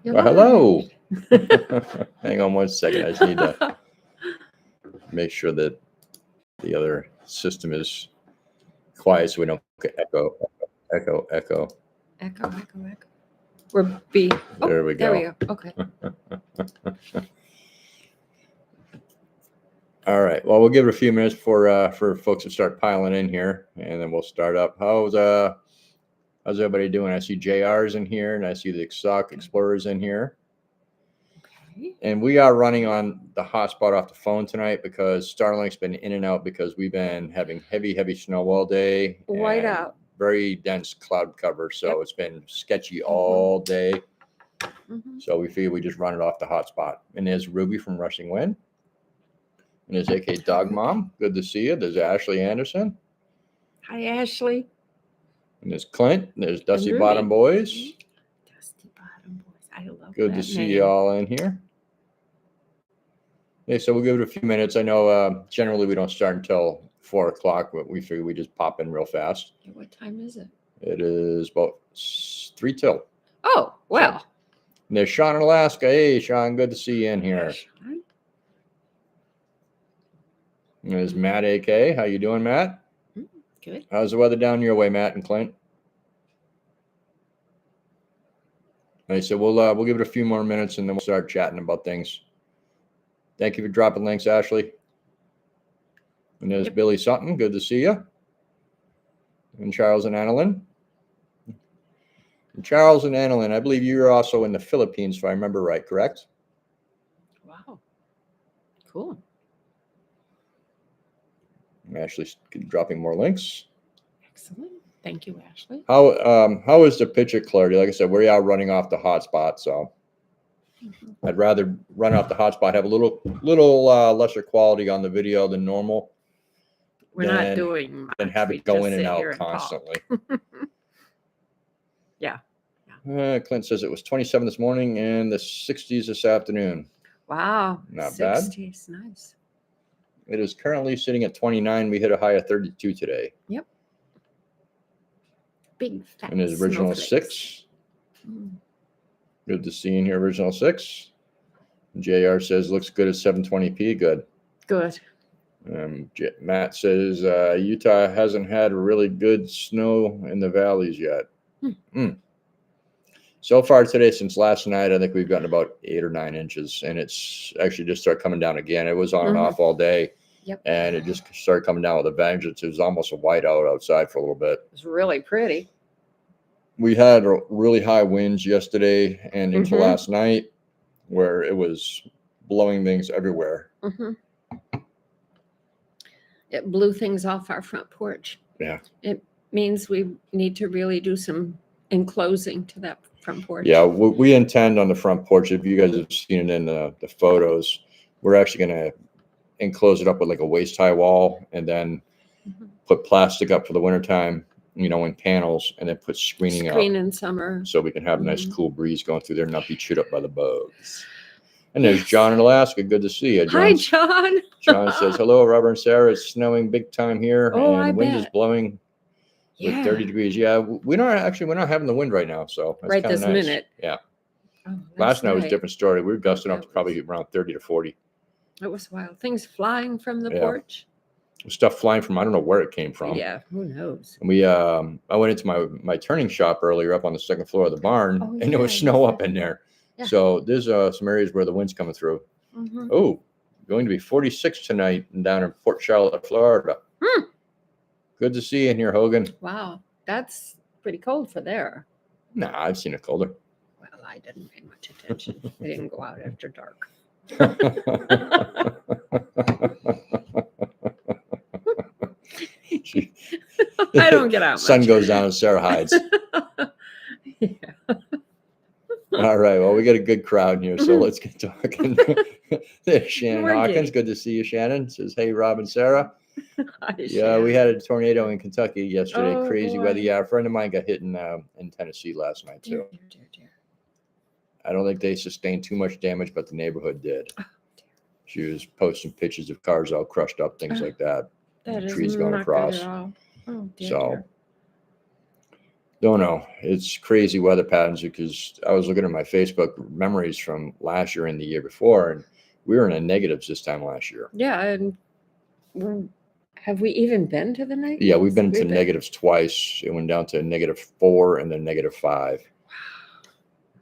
Well, hello. Hang on one second. I just need to make sure that the other system is quiet so we don't get echo. Echo. We're B. There we There we go. go. Okay. All right. Well, we'll give it a few minutes for folks to start piling in here, and then we'll start up. How's everybody doing? I see JR's in here, and I see the Sock Explorers in here. Okay. And we are running on the hotspot off the phone tonight because Starlink's been in and out because we've been having heavy snow all day. White and out. Very dense cloud cover. So Yep. it's been sketchy all day. Mhm. So we figure we just run it off the hotspot. And there's Ruby from Rushing Wind. And there's AK Dog Mom. Good to see you. There's Ashley Anderson. Hi, Ashley. And there's Clint. And there's Dusty Ruby. Bottom Boys. Dusty Bottom Boys. I love Good that to see name. you all in here. Okay, so we'll give it a few minutes. I know generally we don't start until 4 o'clock, but we figure we just pop in real fast. What time is it? It is about 3 till. Oh, well. And there's Sean in Alaska. Hey, Sean, good to see you in here. Sean. And there's Matt AK. How you doing, Matt? Good. How's the weather down your way, Matt and Clint? Okay, so we'll give it a few more minutes and then we'll start chatting about things. Thank you for dropping links, Ashley. And there's Billy Sutton. Good to see you. And Charles and Annalyn. And Charles and Annalyn, I believe you're also in the Philippines, if I remember right, correct? Wow. Cool. I'm Ashley's dropping more links. Excellent. Thank you, Ashley. How is the picture clarity? Like I said, we're out running off the hotspot, so I'd rather run off the hotspot, have a little lesser quality on the video than normal. We're not doing much. And have We it go just in and sit out here and talk. constantly. Yeah. Clint says it was 27 this morning and the 60s this afternoon. Wow. Not bad. 60s. Nice. It is currently sitting at 29. We hit a high of 32 today. Yep. Big fat And his original snowflakes. 6. Good to see you in here, original 6. JR says looks good at 720p. Good. Good. Matt says Utah hasn't had really good snow in the valleys yet. So far today, since last night, I think we've gotten about 8 or 9 inches, and it's actually just started coming down again. It was on and off all day. Yep. And it just started coming down with a vengeance. It was almost a whiteout outside for a little bit. It was really pretty. We had really high winds yesterday and into last night where it was blowing things everywhere. It blew things off our front porch. Yeah. It means we need to really do some enclosing to that front porch. Yeah, we intend on the front porch, if you guys have seen it in the photos, we're actually going to enclose it up with like a waist-high wall and then put plastic up for the wintertime, in panels, and then put screening up in summer. so we can have a nice cool breeze going through there and not be chewed up by the bugs. And there's John in Alaska. Good to see you. Hi, John. John says, hello, Robert and Sarah. It's snowing big time here, Oh, and I the wind bet. is blowing with 30 degrees. Yeah, we're not having the wind right now, so that's right kind of this nice. minute. Yeah. Oh, Last night was a right. different story. We were gusting up It to probably was. around 30 to 40. It was wild. Things flying from the porch. Stuff flying from, I don't know where it came from. Yeah, who knows? And I went into my turning shop earlier up on the second floor of the barn, and there was snow up in there. Yeah. So there's some areas where the wind's coming through. Oh, going to be 46 tonight and down in Port Charlotte, Florida. Good to see you in here, Hogan. Wow, that's pretty cold for there. Nah, I've seen it colder. Well, I didn't pay much attention. I didn't go out after dark. I don't get out much. Sun goes down and Sarah hides. Yeah. All right. Well, we got a good crowd here, so let's get talking. There's Shannon Hawkins. Good to see you, Shannon. Says, hey, Rob and Sarah. Hi, Yeah, Shannon. we had a tornado in Kentucky yesterday. Oh, Crazy boy. weather. Yeah, a friend of mine got hit in Tennessee last night, too. Dear. I don't think they sustained too much damage, but the neighborhood did. Oh, dear. She was posting pictures of cars all crushed up, things like that. That is trees going not across. good at all. Oh, dear. So, dear. Don't know. It's crazy weather patterns because I was looking at my Facebook memories from last year and the year before, and we were in the negatives this time last year. Yeah, and have we even been to the negatives? Yeah, we've been to negatives twice. It went down to -4 and then -5.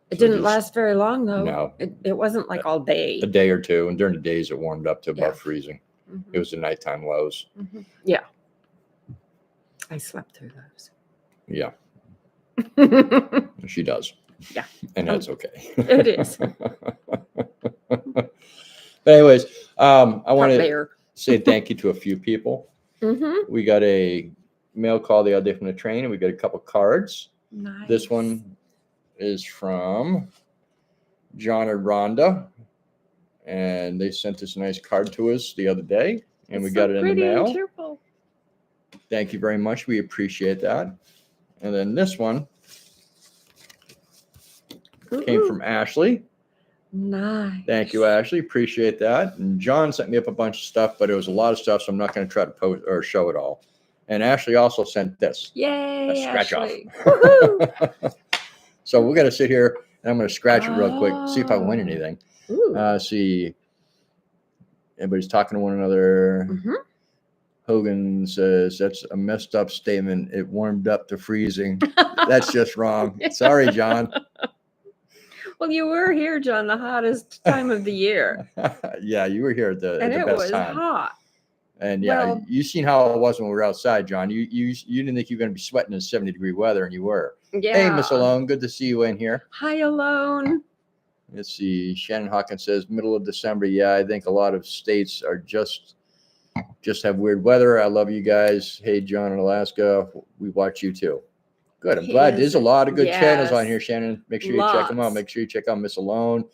It So didn't just- last very long, though. No. It wasn't like all day. A day or two, and during the days it warmed up to above Yeah. freezing. Mhm. It was the nighttime lows. Yeah. I slept through those. Yeah, she does. Yeah. And that's okay. It is. But anyways, I want to There. say thank you to a few people. Mm-hmm. We got a mail call the other day from the train, and we got a couple cards. Nice. This one is from John and Rhonda, and they sent this nice card to us the other day, and we got it in the mail. Cheerful. Thank you very much. We appreciate that. And then this one came from Ashley. Nice. Thank you, Ashley. Appreciate that. And John sent me up a bunch of stuff, but it was a lot of stuff, so I'm not going to try to post or show it all. And Ashley also sent this. Yay, A scratch Ashley. off. So we're going to sit here, and I'm going to scratch it real quick, see if I win anything. Ooh. See, everybody's talking to one another. Mhm. Hogan says, that's a messed up statement. It warmed up to freezing. That's just wrong. Sorry, John. Well, you were here, John, the hottest time of the year. Yeah, you were here at the And it best was time. hot. And yeah, Well- you seen how it was when we were outside, John. You didn't think you were going to be sweating in 70-degree weather, and you were. Yeah. Hey, Miss Alone, good to see you in here. Hi, Alone. Let's see. Shannon Hawkins says middle of December. Yeah, I think a lot of states are just have weird weather. I love you guys. Hey, John in Alaska, we watch you too. Good. I'm He glad. is- There's a lot of good channels on yes. here, Shannon. Make sure you check them out. Lots. Make sure you check out Miss Alone.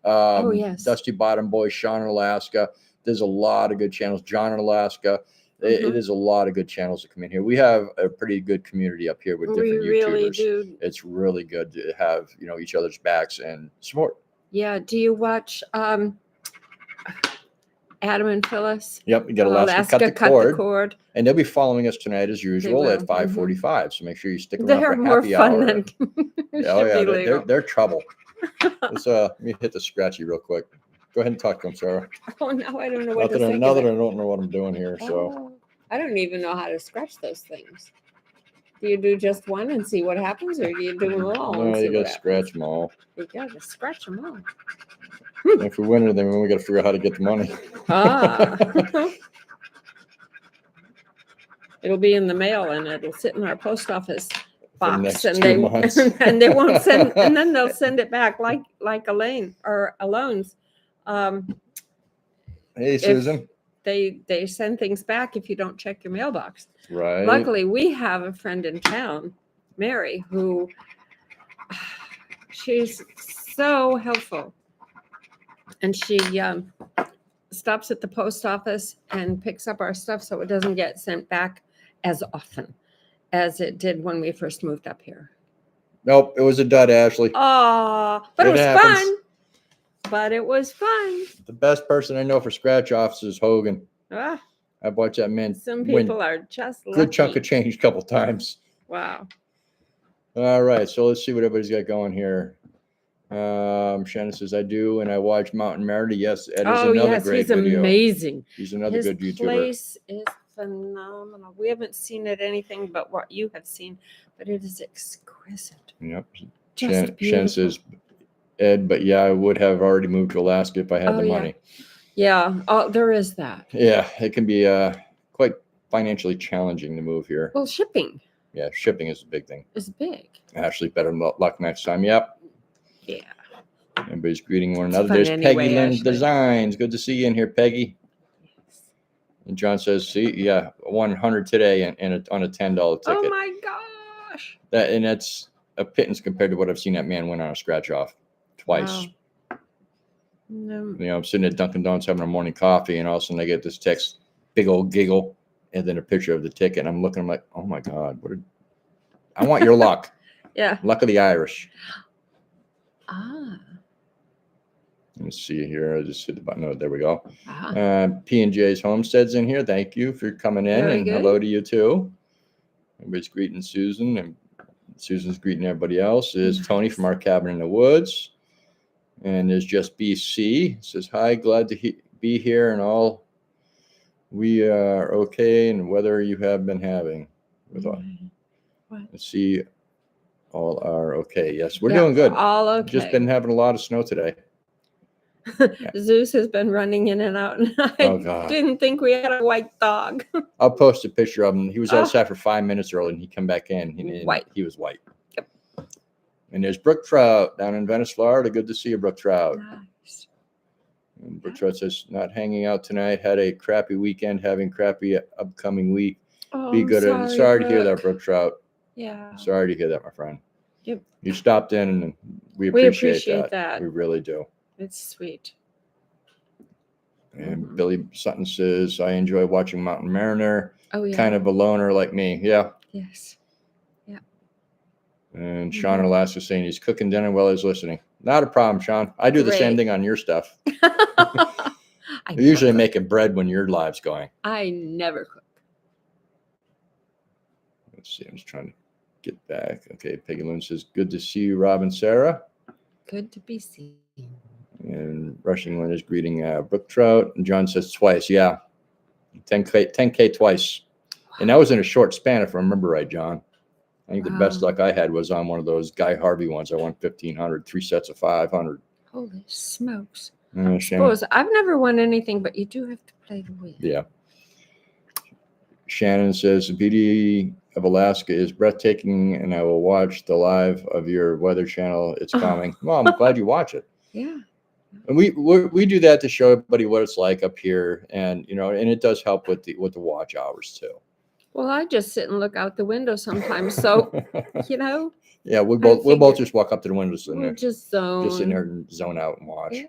Yes. Dusty Bottom Boy, Sean in Alaska. There's a lot of good channels. John in Alaska. It is a lot of good channels that come in here. We have a pretty good community up here with We different really YouTubers. do. It's really good to have each other's backs and support. Yeah. Do you watch Adam and Phyllis? Yep, you got Alaska cut the cord, cord. and they'll be following us tonight as usual will. at 5:45. So make sure you stick around They're for more happy fun hour. than Oh yeah, should be legal. they're trouble. Let me hit the scratchy real quick. Go ahead and talk to them, Sarah. Oh, now I don't know what Now to think. that I of it. don't know what I'm doing here, so Oh, I don't even know how to scratch those things. Do you do just one and see what happens, or do you do them all? and no, see you got what to scratch them all. happens? You got to scratch them all. If we win it, then we got to figure out how to get the money. Ah. It'll be in the mail, and it'll sit in our post office box, next and 2 they months. and they won't send, and then they'll send it back like Elaine or Alone's. Hey, Susan. They send things back if you don't check your mailbox. Right. Luckily, we have a friend in town, Mary, who she's so helpful. And she stops at the post office and picks up our stuff so it doesn't get sent back as often as it did when we first moved up here. Nope, it was a dud, Ashley. Oh, but it was happens. fun. But it was fun. The best person I know for scratch offs is Hogan. Ah, I've watched that man some win people are just a lucky. good chunk of change a couple times. Wow. All right, so let's see what everybody's got going here. Shannon says, I do, and I watch Mountain Meredith. Yes, Ed is Oh, another yes, great he's video. amazing. He's another His good YouTuber. place is phenomenal. We haven't seen it anything but what you have seen, but it is exquisite. Yep. Just Shannon beautiful. says, Ed, but yeah, I would have already moved to Alaska if I had Oh, the yeah. money. Yeah, oh, there is that. Yeah, it can be quite financially challenging to move here. Well, shipping Yeah, shipping is a big thing. is big. Ashley, better luck next time. Yep. Yeah. Everybody's greeting one It's another. fun There's anyway, Peggy Lynn Ashley. Designs. Good to see you in here, Peggy. And John says, see, yeah, 100 today and on a $10 Oh ticket. my gosh. That's a pittance compared to what I've seen that man win on a scratch off twice. Wow. No. I'm sitting at Dunkin' Donuts having a morning coffee, and all of a sudden I get this text, big old giggle, and then a picture of the ticket. And I'm looking, I'm like, oh my God, I want your luck. Yeah. Luck of the Irish. Ah. Let me see here. I just hit the button. Oh, there we go. Ah. P&J's Homestead's in here. Thank you for coming in. Very and good. hello to you too. Everybody's greeting Susan and Susan's greeting everybody else. Is Tony from our cabin in the woods. And there's just BC. Says, hi, glad to be here and all. We are okay, and weather you have been having. With all. Let's see, all are okay. Yes, we're doing good. All okay. Just been having a lot of snow today. Zeus has been running in and out, and I didn't think we had a white dog. I'll post a picture of him. He was outside for 5 minutes early, and he come back in. He was white. Yep. And there's Brook Trout down in Venice, Florida. Good to see you, Brook Trout. Nice. And Brook Trout says, not hanging out tonight. Had a crappy weekend, having crappy upcoming week. Oh, Be good. Sorry to hear that, Brook Trout. Yeah. Sorry to hear that, my friend. Yep. You stopped in, and we appreciate that. We really do. It's sweet. And Billy Sutton says, I enjoy watching Mountain Mariner. Oh, yeah. Kind of a loner like me. Yeah. Yes. Yeah. And Sean in Alaska saying he's cooking dinner while he's listening. Not a problem, Sean. I do the same thing on your stuff. I'm usually making bread when your live's going. I never cook. Let's see. I'm just trying to get back. Okay. Peggy Lynn says, good to see you, Rob and Sarah. Good to be seen. And Rushing Lynn is greeting Brook Trout. And John says twice. Yeah. 10K twice. And that was in a short span, if I remember right, John. I think the best luck I had was on one of those Guy Harvey ones. I won 1,500, 3 sets of 500. Holy smokes. I suppose I've never won anything, but you do have to play to win. Yeah. Shannon says, the beauty of Alaska is breathtaking, and I will watch the live of your weather channel. It's coming. Well, I'm glad you watch it. Yeah. And we do that to show everybody what it's like up here, and and it does help with the watch hours too. Well, I just sit and look out the window sometimes, so Yeah, we'll both just walk up to the windows and just sit in there and zone out and watch. Yeah.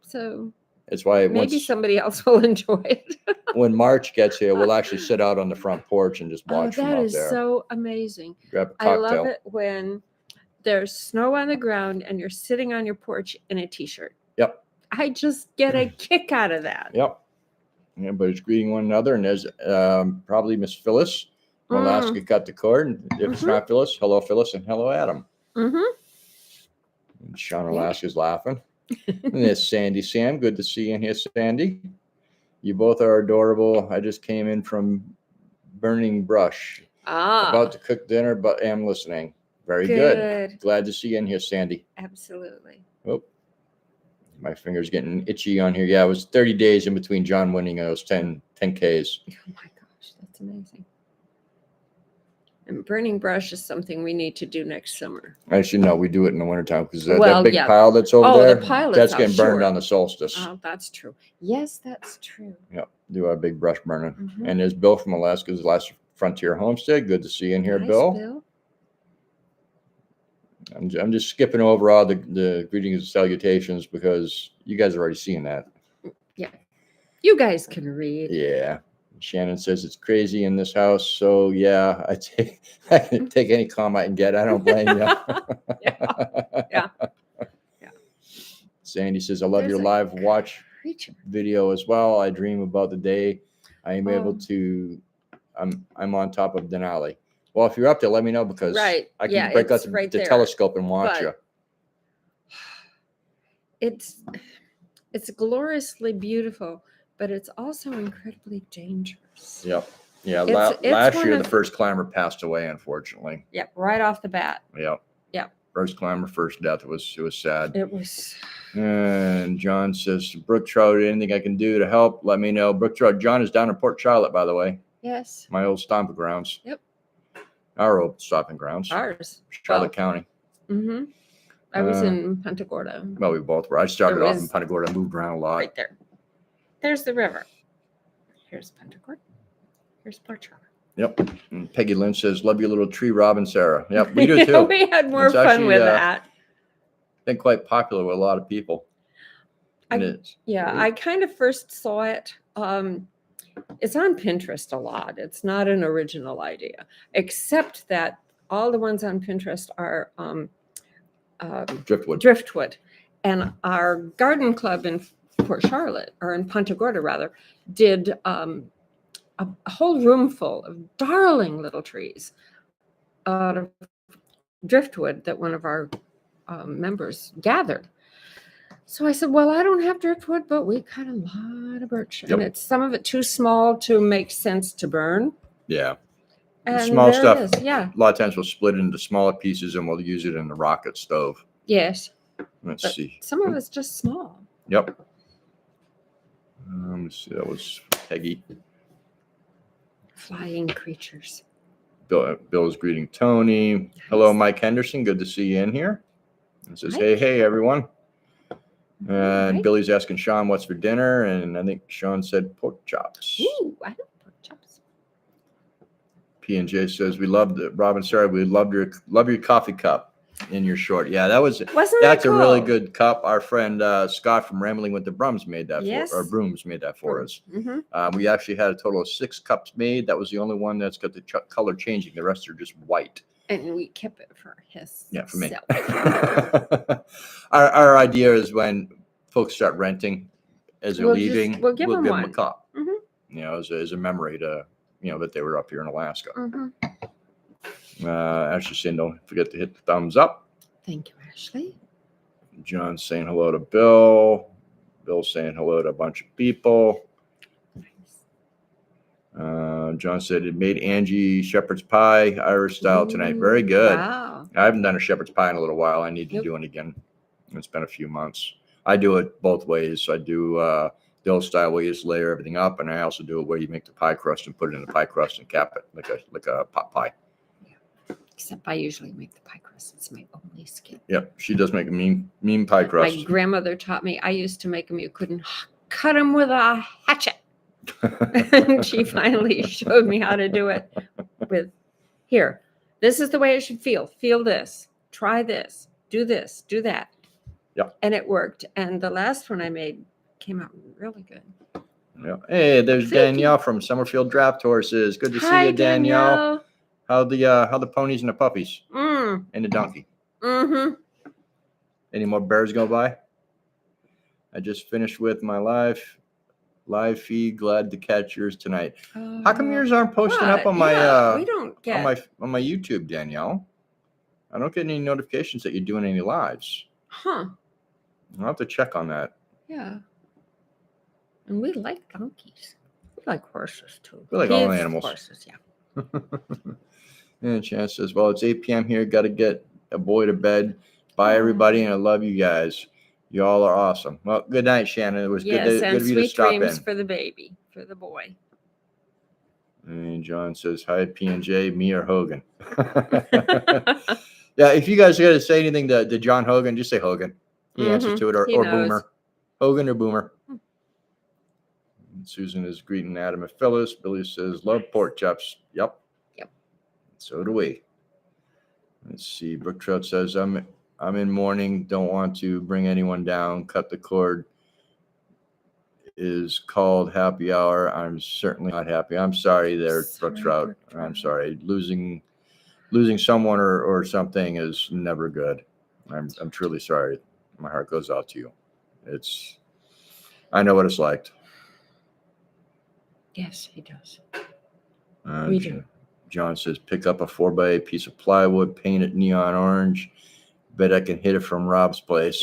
So it's why maybe somebody else will enjoy it. When March gets here, we'll actually sit out on the front porch and just watch from out there. That is so amazing. Grab a cocktail. I love it when there's snow on the ground and you're sitting on your porch in a t-shirt. Yep. I just get a kick out of that. Yep. Everybody's greeting one another, and there's probably Miss Phyllis from Alaska cut the cord. And if it's not Phyllis, and hello, Adam. And Sean Alaska's laughing. And there's Sandy Sam. Good to see you in here, Sandy. You both are adorable. I just came in from burning brush. About to cook dinner, but am listening. Very good. Glad to see you in here, Sandy. Absolutely. Oh, my finger's getting itchy on here. Yeah, it was 30 days in between John winning those 10Ks. Oh my gosh, that's amazing. And burning brush is something we need to do next summer. Actually, no, we do it in the wintertime because that big pile that's over there, the pile that's getting burned on the solstice. Oh, that's true. Yes, that's true. Yep, do our big brush burning. And there's Bill from Alaska's Last Frontier Homestead. Good to see you in here, Bill. I'm just skipping over all the greetings and salutations because you guys are already seeing that. Yeah, you guys can read. Yeah. Shannon says it's crazy in this house. So yeah, I can take any comment I can get. I don't blame you. Yeah. Sandy says, I love your live watch video as well. I dream about the day I am able to, I'm on top of Denali. Well, if you're up there, let me know because I can break out the telescope and watch you. It's gloriously beautiful, but it's also incredibly dangerous. Yep. Yeah. Last year, the first climber passed away, unfortunately. Yep. Right off the bat. Yep. Yep. First climber, first death. It was sad. It was. And John says, Brook Trout, anything I can do to help, let me know. Brook Trout, John is down in Port Charlotte, by the way. Yes. My old stomping grounds. Yep. Our old stomping grounds. Ours. Charlotte County. Mm-hmm. I was in Punta Gorda. Well, we both were. I started off in Punta Gorda. I moved around a lot. Right there. There's the river. Here's Punta Gorda. Here's Port Charlotte. Yep. And Peggy Lynch says, love you, little tree, Rob and Sarah. Yep, we do too. We had more fun with that. Been quite popular with a lot of people. I kind of first saw it. It's on Pinterest a lot. It's not an original idea, except that all the ones on Pinterest are driftwood. And our garden club in Port Charlotte, or in Punta Gorda rather, did a whole room full of darling little trees out of driftwood that one of our members gathered. So I said, well, I don't have driftwood, but we cut a lot of birch. Yep. And it's some of it too small to make sense to burn. Yeah. The And small there stuff, it is. Yeah. a lot of times we'll split it into smaller pieces and we'll use it in the rocket stove. Yes. Let's But see. some of it's just small. Yep. Let's see. That was Peggy. Flying creatures. Bill's greeting Tony. Hello, Mike Henderson. Good to see you in here. It says, hey, everyone. And Hi. Billy's asking Sean what's for dinner. And I think Sean said pork chops. Ooh, I don't pork chops. P&J says, we loved it. Robin, sorry, we love your coffee cup in your short. Yeah, that's cool? a really good cup. Our friend Scott from Rambling with the Brums made that Yes. or Brooms made that for us. Mm-hmm. We actually had a total of 6 cups made. That was the only one that's got the color changing. The rest are just white. And we kept it for his. Yeah, for me. self. Our idea is when folks start renting as they're leaving, we'll give them a one. cup. Mhm. You know, as a memory to, that they were up here in Alaska. Mm-hmm. Ashley saying, don't forget to hit the thumbs up. Thank you, Ashley. John saying hello to Bill. Bill saying hello to a bunch of people. John said it made Angie shepherd's pie, Irish style tonight. Very good. Wow. I haven't done a shepherd's pie in a little while. I need to do it again. It's been a few months. I do it both ways. I do the old style where you just layer everything up, and I also do it where you make the pie crust and put it in the pie crust and cap it like a pot pie. Except I usually make the pie crust. It's my only skill. Yep, she does make a mean pie crust. My grandmother taught me. I used to make them. You couldn't cut them with a hatchet. And she finally showed me how to do it with, here, this is the way it should feel. Feel this. Try this. Do that. Yep. And it worked. And the last one I made came out really good. Yeah. Hey, there's Thank Danielle from Summerfield Draft Horses. Good to see you, Danielle. How the ponies and the puppies and the donkey? Mm-hmm. Any more bears go by? I just finished with my live feed. Glad to catch yours tonight. How come yours aren't posting up on my we don't get on my YouTube, Danielle? I don't get any notifications that you're doing any lives. Huh. I'll have to check on that. Yeah. And we like donkeys. We like horses too. We like all Kids, animals. Horses, yeah. And Chance says, well, it's 8 p.m. here. Got to get a boy to bed. Bye, everybody, and I love you guys. You all are awesome. Well, good night, Shannon. It was good of you to sweet stop dreams in. for the baby, for the boy. And John says, hi, P&J, me or Hogan. Yeah, if you guys got to say anything to John Hogan, just say Hogan. He answers to it, or Boomer. Hogan or Boomer. And Susan is greeting Adam and Phyllis. Billy says, love pork chops. Yep. So do we. Let's see. Brooke Trout says, I'm in mourning. Don't want to bring anyone down. Cut the cord is called happy hour. I'm certainly not happy. I'm sorry there, Brooke Trout. I'm sorry. Losing someone or something is never good. I'm truly sorry. My heart goes out to you. I know what it's like. Yes, he does. We do. John says, pick up a 4x8 piece of plywood, paint it neon orange. Bet I can hit it from Rob's place.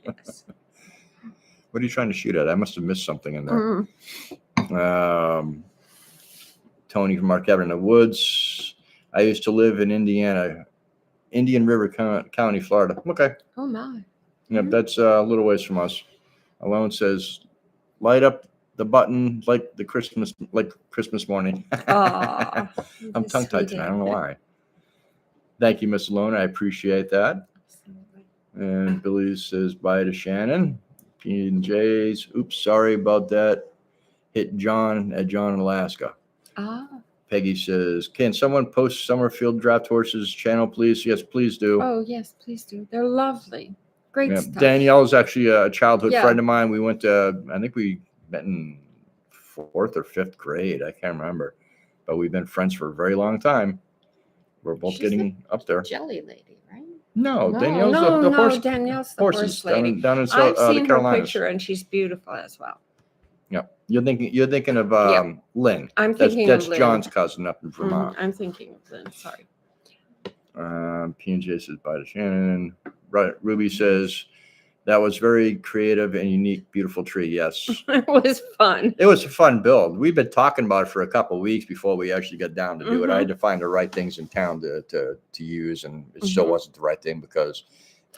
Yes. What are you trying to shoot at? I must have missed something in there. Tony from our cabin in the woods. I used to live in Indian River County, Florida. Okay. Oh, my. Yep, that's a little ways from us. Alone says, light up the button like Christmas morning. Oh, I'm tongue-tied tonight. I don't know why. Thank you, Miss Alone. I appreciate that. Absolutely. And Billy says bye to Shannon. P&J's. Oops, sorry about that. Hit John in Alaska. Peggy says, can someone post Summerfield Draft Horses channel, please? Yes, please do. Oh, yes, please do. They're lovely. Great stuff. Danielle is actually a childhood friend of mine. We went to, I think we met in 4th or 5th grade. I can't remember. But we've been friends for a very long time. We're both getting up there. Jelly lady, right? No, Danielle's the horse. Danielle's the horse lady. down in I've seen the Carolinas. her picture, and she's beautiful as well. Yep. You're thinking of Lynn. I'm thinking of That's Lynn. John's cousin up in Vermont. I'm thinking of Lynn. Sorry. P&J says bye to Shannon. Right. Ruby says that was very creative and unique, beautiful tree. Yes. It was fun. It was a fun build. We've been talking about it for a couple of weeks before we actually got down to do it. I had to find the right things in town to use, and it still wasn't the right thing because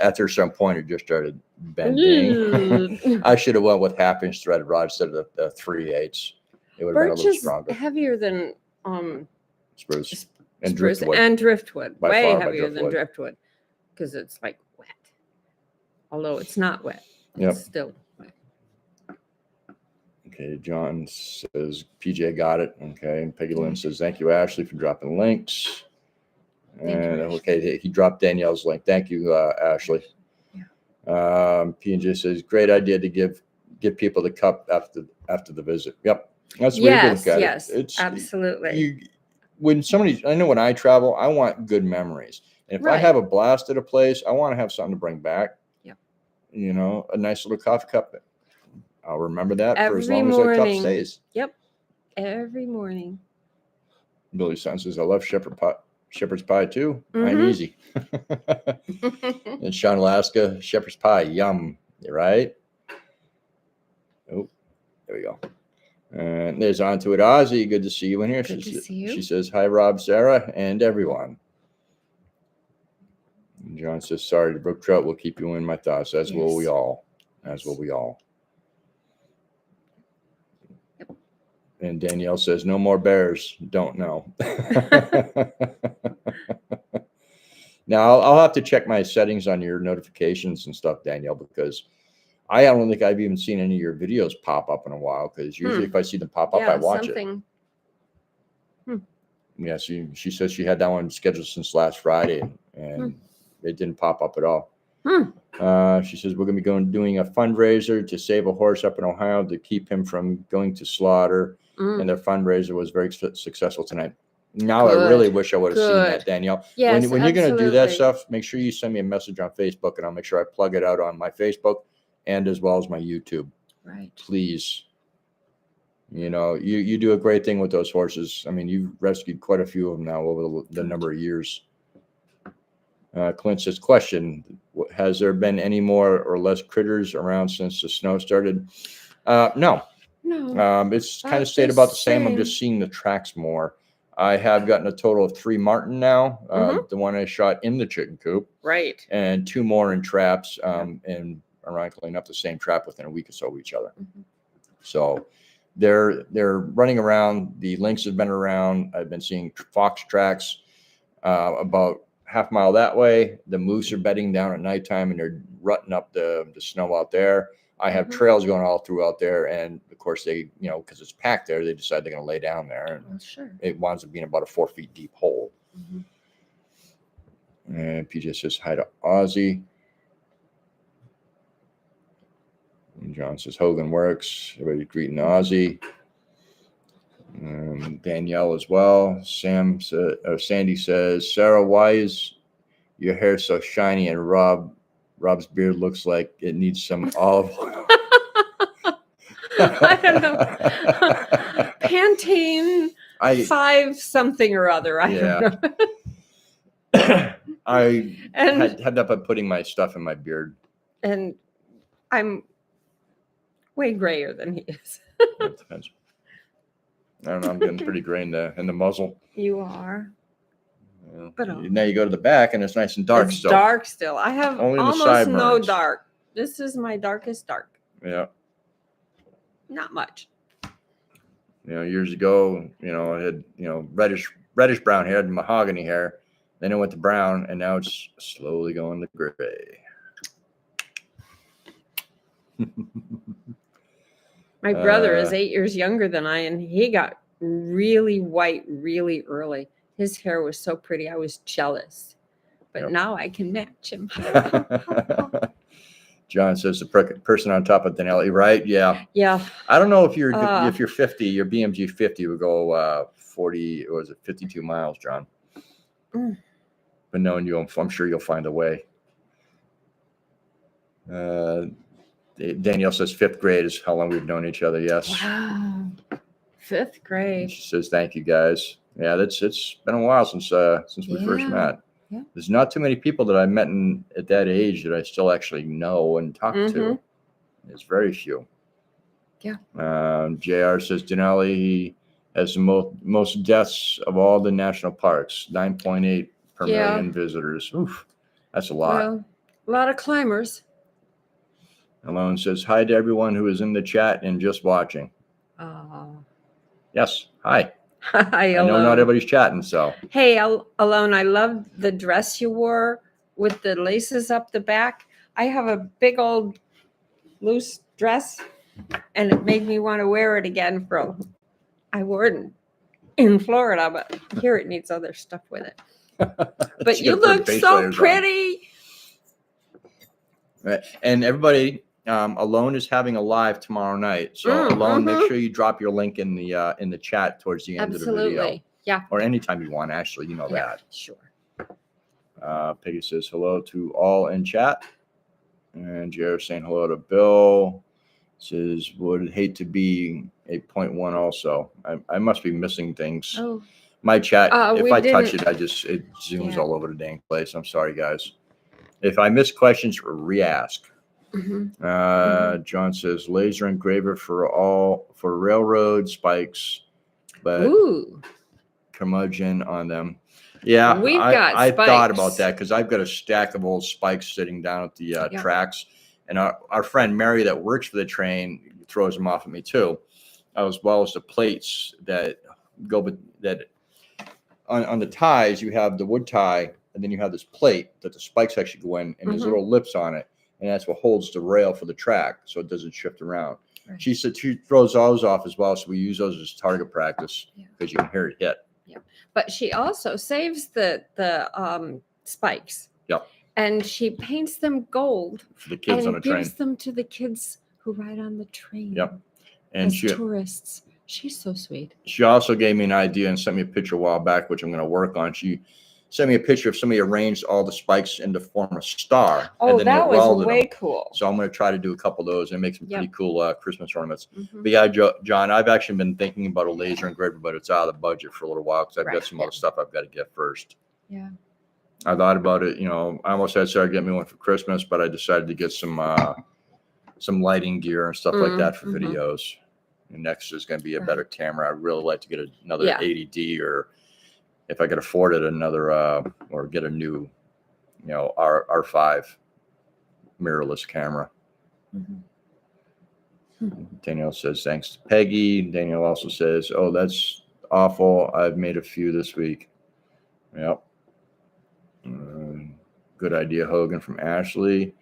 after some point it just started bending. I should have went with half-inch threaded rod instead of the 3/8. It would have been a Birch little is stronger. heavier than Spruce and spruce driftwood. and driftwood. By Way far by heavier than driftwood. driftwood because it's like wet. Although it's not wet. Yep. It's still wet. Okay, John says PJ got it. Okay, and Peggy Lynn says thank you, Ashley, for dropping links. Thank you, And Ashley. okay, he dropped Danielle's link. Thank you, Ashley. P&J says great idea to give people the cup after the visit. Yep, that's the way to look at Yes, it. It's absolutely. when I know when I travel, I want good memories. And if I Right. have a blast at a place, I want to have something to bring back. Yep. You know, a nice little coffee cup. I'll remember that for as Every long as that cup morning. stays. Yep. Every morning. Billy Son says, I love shepherd's pie too. I'm Mhm. easy. And Sean Alaska, shepherd's pie, yum. You're right. Oh, there we go. And there's on to it, Ozzy. Good to see you in here. Good to see you. She says, hi, Rob, Sarah, and everyone. And John says, sorry, the brook trout will keep you in my thoughts. As will we Yes. all. As will we all. Yep. And Danielle says, no more bears. Don't know. Now, I'll have to check my settings on your notifications and stuff, Danielle, because I don't think I've even seen any of your videos pop up in a while, because usually if I see them pop up, I watch it. Yeah, she says she had that one scheduled since last Friday, and it didn't pop up at all. She says we're going to be doing a fundraiser to save a horse up in Ohio to keep him from going to slaughter, and their fundraiser was very successful tonight. Now I really wish I would have seen that, Danielle. Yes, when you're going to do that absolutely. stuff, make sure you send me a message on Facebook, and I'll make sure I plug it out on my Facebook and as well as my YouTube. Right. Please. You know, you do a great thing with those horses. I mean, you've rescued quite a few of them now over the number of years. Clint says, question, has there been any more or less critters around since the snow started? No. It's kind of stayed about the same. I'm just seeing the tracks more. I have gotten a total of 3 marten now. The one I shot in the chicken coop. Right. And 2 more in traps, and ironically enough, the same trap within a week or so of each other. So they're running around. The lynx have been around. I've been seeing fox tracks about half mile that way. The moose are bedding down at nighttime, and they're rutting up the snow out there. I have trails going all throughout there, and of course they, you know, because it's packed there, they decide they're going to lay down there, and it winds up being about a 4 feet deep hole. And PJ says hi to Ozzy. And John says Hogan works. Everybody greeting Ozzy. Danielle as well. Sandy says, Sarah, why is your hair so shiny and Rob's beard looks like it needs some olive oil? I don't know. Pantene 5 something or other. I don't know. I had up putting my stuff in my beard. And I'm way grayer than he is. That depends. I don't know. I'm getting pretty gray in the muzzle. You are. Yeah. But now you go to the back and it's nice and dark still. Dark still. I have only almost no dark. This is my darkest dark. Yeah. Not much. You know, years ago, you know, I had, you know, reddish brown hair, mahogany hair. Then it went to brown, and now it's slowly going to gray. My brother is 8 years younger than I, and he got really white really early. His hair was so pretty. I was jealous. But now I can match him. John says the person on top of Denali, right? Yeah. Yeah. I don't know if you're 50, your BMG 50 would go 40, or was it 52 miles, John? But knowing you, I'm sure you'll find a way. Danielle says 5th grade is how long we've known each other. Yes. Wow. 5th grade. She says, thank you guys. Yeah, it's been a while since we first Yeah. met. Yeah. There's not too many people that I met at that age that I still actually know and talk to. There's very few. Yeah. JR says Denali has the most deaths of all the national parks, 9.8 per million visitors. Oof, that's a lot. Well, a lot of climbers. Alone says hi to everyone who is in the chat and just watching. Yes, hi. Hi, I know not everybody's chatting, so. Hey, Alone, I love the dress you wore with the laces up the back. I have a big old loose dress, and it made me want to wear it again. I wore it in Florida, but here it needs other stuff with it. But you look so pretty. Right. And everybody, Alone is having a live tomorrow night. So Alone, make sure you drop your link in the chat towards the end of the video. Yeah. Or anytime you want, Ashley, you know that. Sure. Peggy says hello to all in chat. And Jared saying hello to Bill. Says would hate to be a 0.1 also. I must be missing things. Oh. My chat, if I touch it, it zooms Yeah. all over the dang place. I'm sorry, guys. If I miss questions, re-ask. John says laser engraver for railroad spikes, but curmudgeon on them. Yeah, I thought about that because I've got a stack of old spikes sitting down at the tracks, and our friend Mary that works for the train throws them off at me too, as well as the plates that go with that. On the ties, you have the wood tie, and then you have this plate that the spikes actually go in, and there's little lips on it, and that's what holds the rail for the track, so it doesn't shift around. Right. She said she throws those off as well, so we use those as target practice because you can hear it hit. Yeah, but she also saves the spikes. Yep. And she paints them gold for the kids on the train. And gives them to the kids who ride on the train. Yep. And as tourists. She's so sweet. She also gave me an idea and sent me a picture a while back, which I'm going to work on. She sent me a picture of somebody arranged all the spikes into form a star. Oh, and then that was way cool. So I'm going to try to do a couple of those and make some pretty cool Christmas ornaments. But yeah, John, I've actually been thinking about a laser engraver, but it's out of the budget for a little while because I've got some other stuff I've got to get first. Yeah. I thought about it. You know, I almost had started getting me one for Christmas, but I decided to get some lighting gear and stuff like that for videos. And next is going to be a better camera. I'd really like to get another 80D, or if I could afford it, another or get a new, R5 mirrorless camera. Danielle says thanks to Peggy. Danielle also says, "Oh, that's awful. I've made a few this week." Yep. Good idea, Hogan, from Ashley.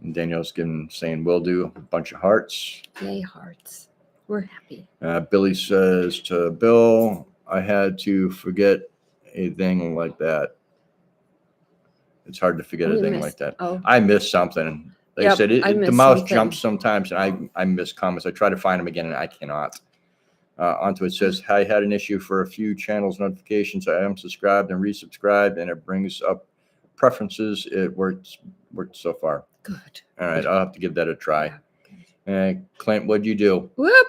And Danielle's saying will do. A bunch of hearts. Yay, hearts. We're happy. Billy says to Bill, I had to forget a thing like that. It's hard to forget a thing like that. Oh. I missed something. Like I said, the mouse jumps sometimes, and I miss comments. I try to find them again, and I cannot. Onto it says, I had an issue for a few channels notifications. I am subscribed and resubscribed, and it brings up preferences. It worked so far. Good. All right, I'll have to give that a try. Clint, what'd you do? Whoop.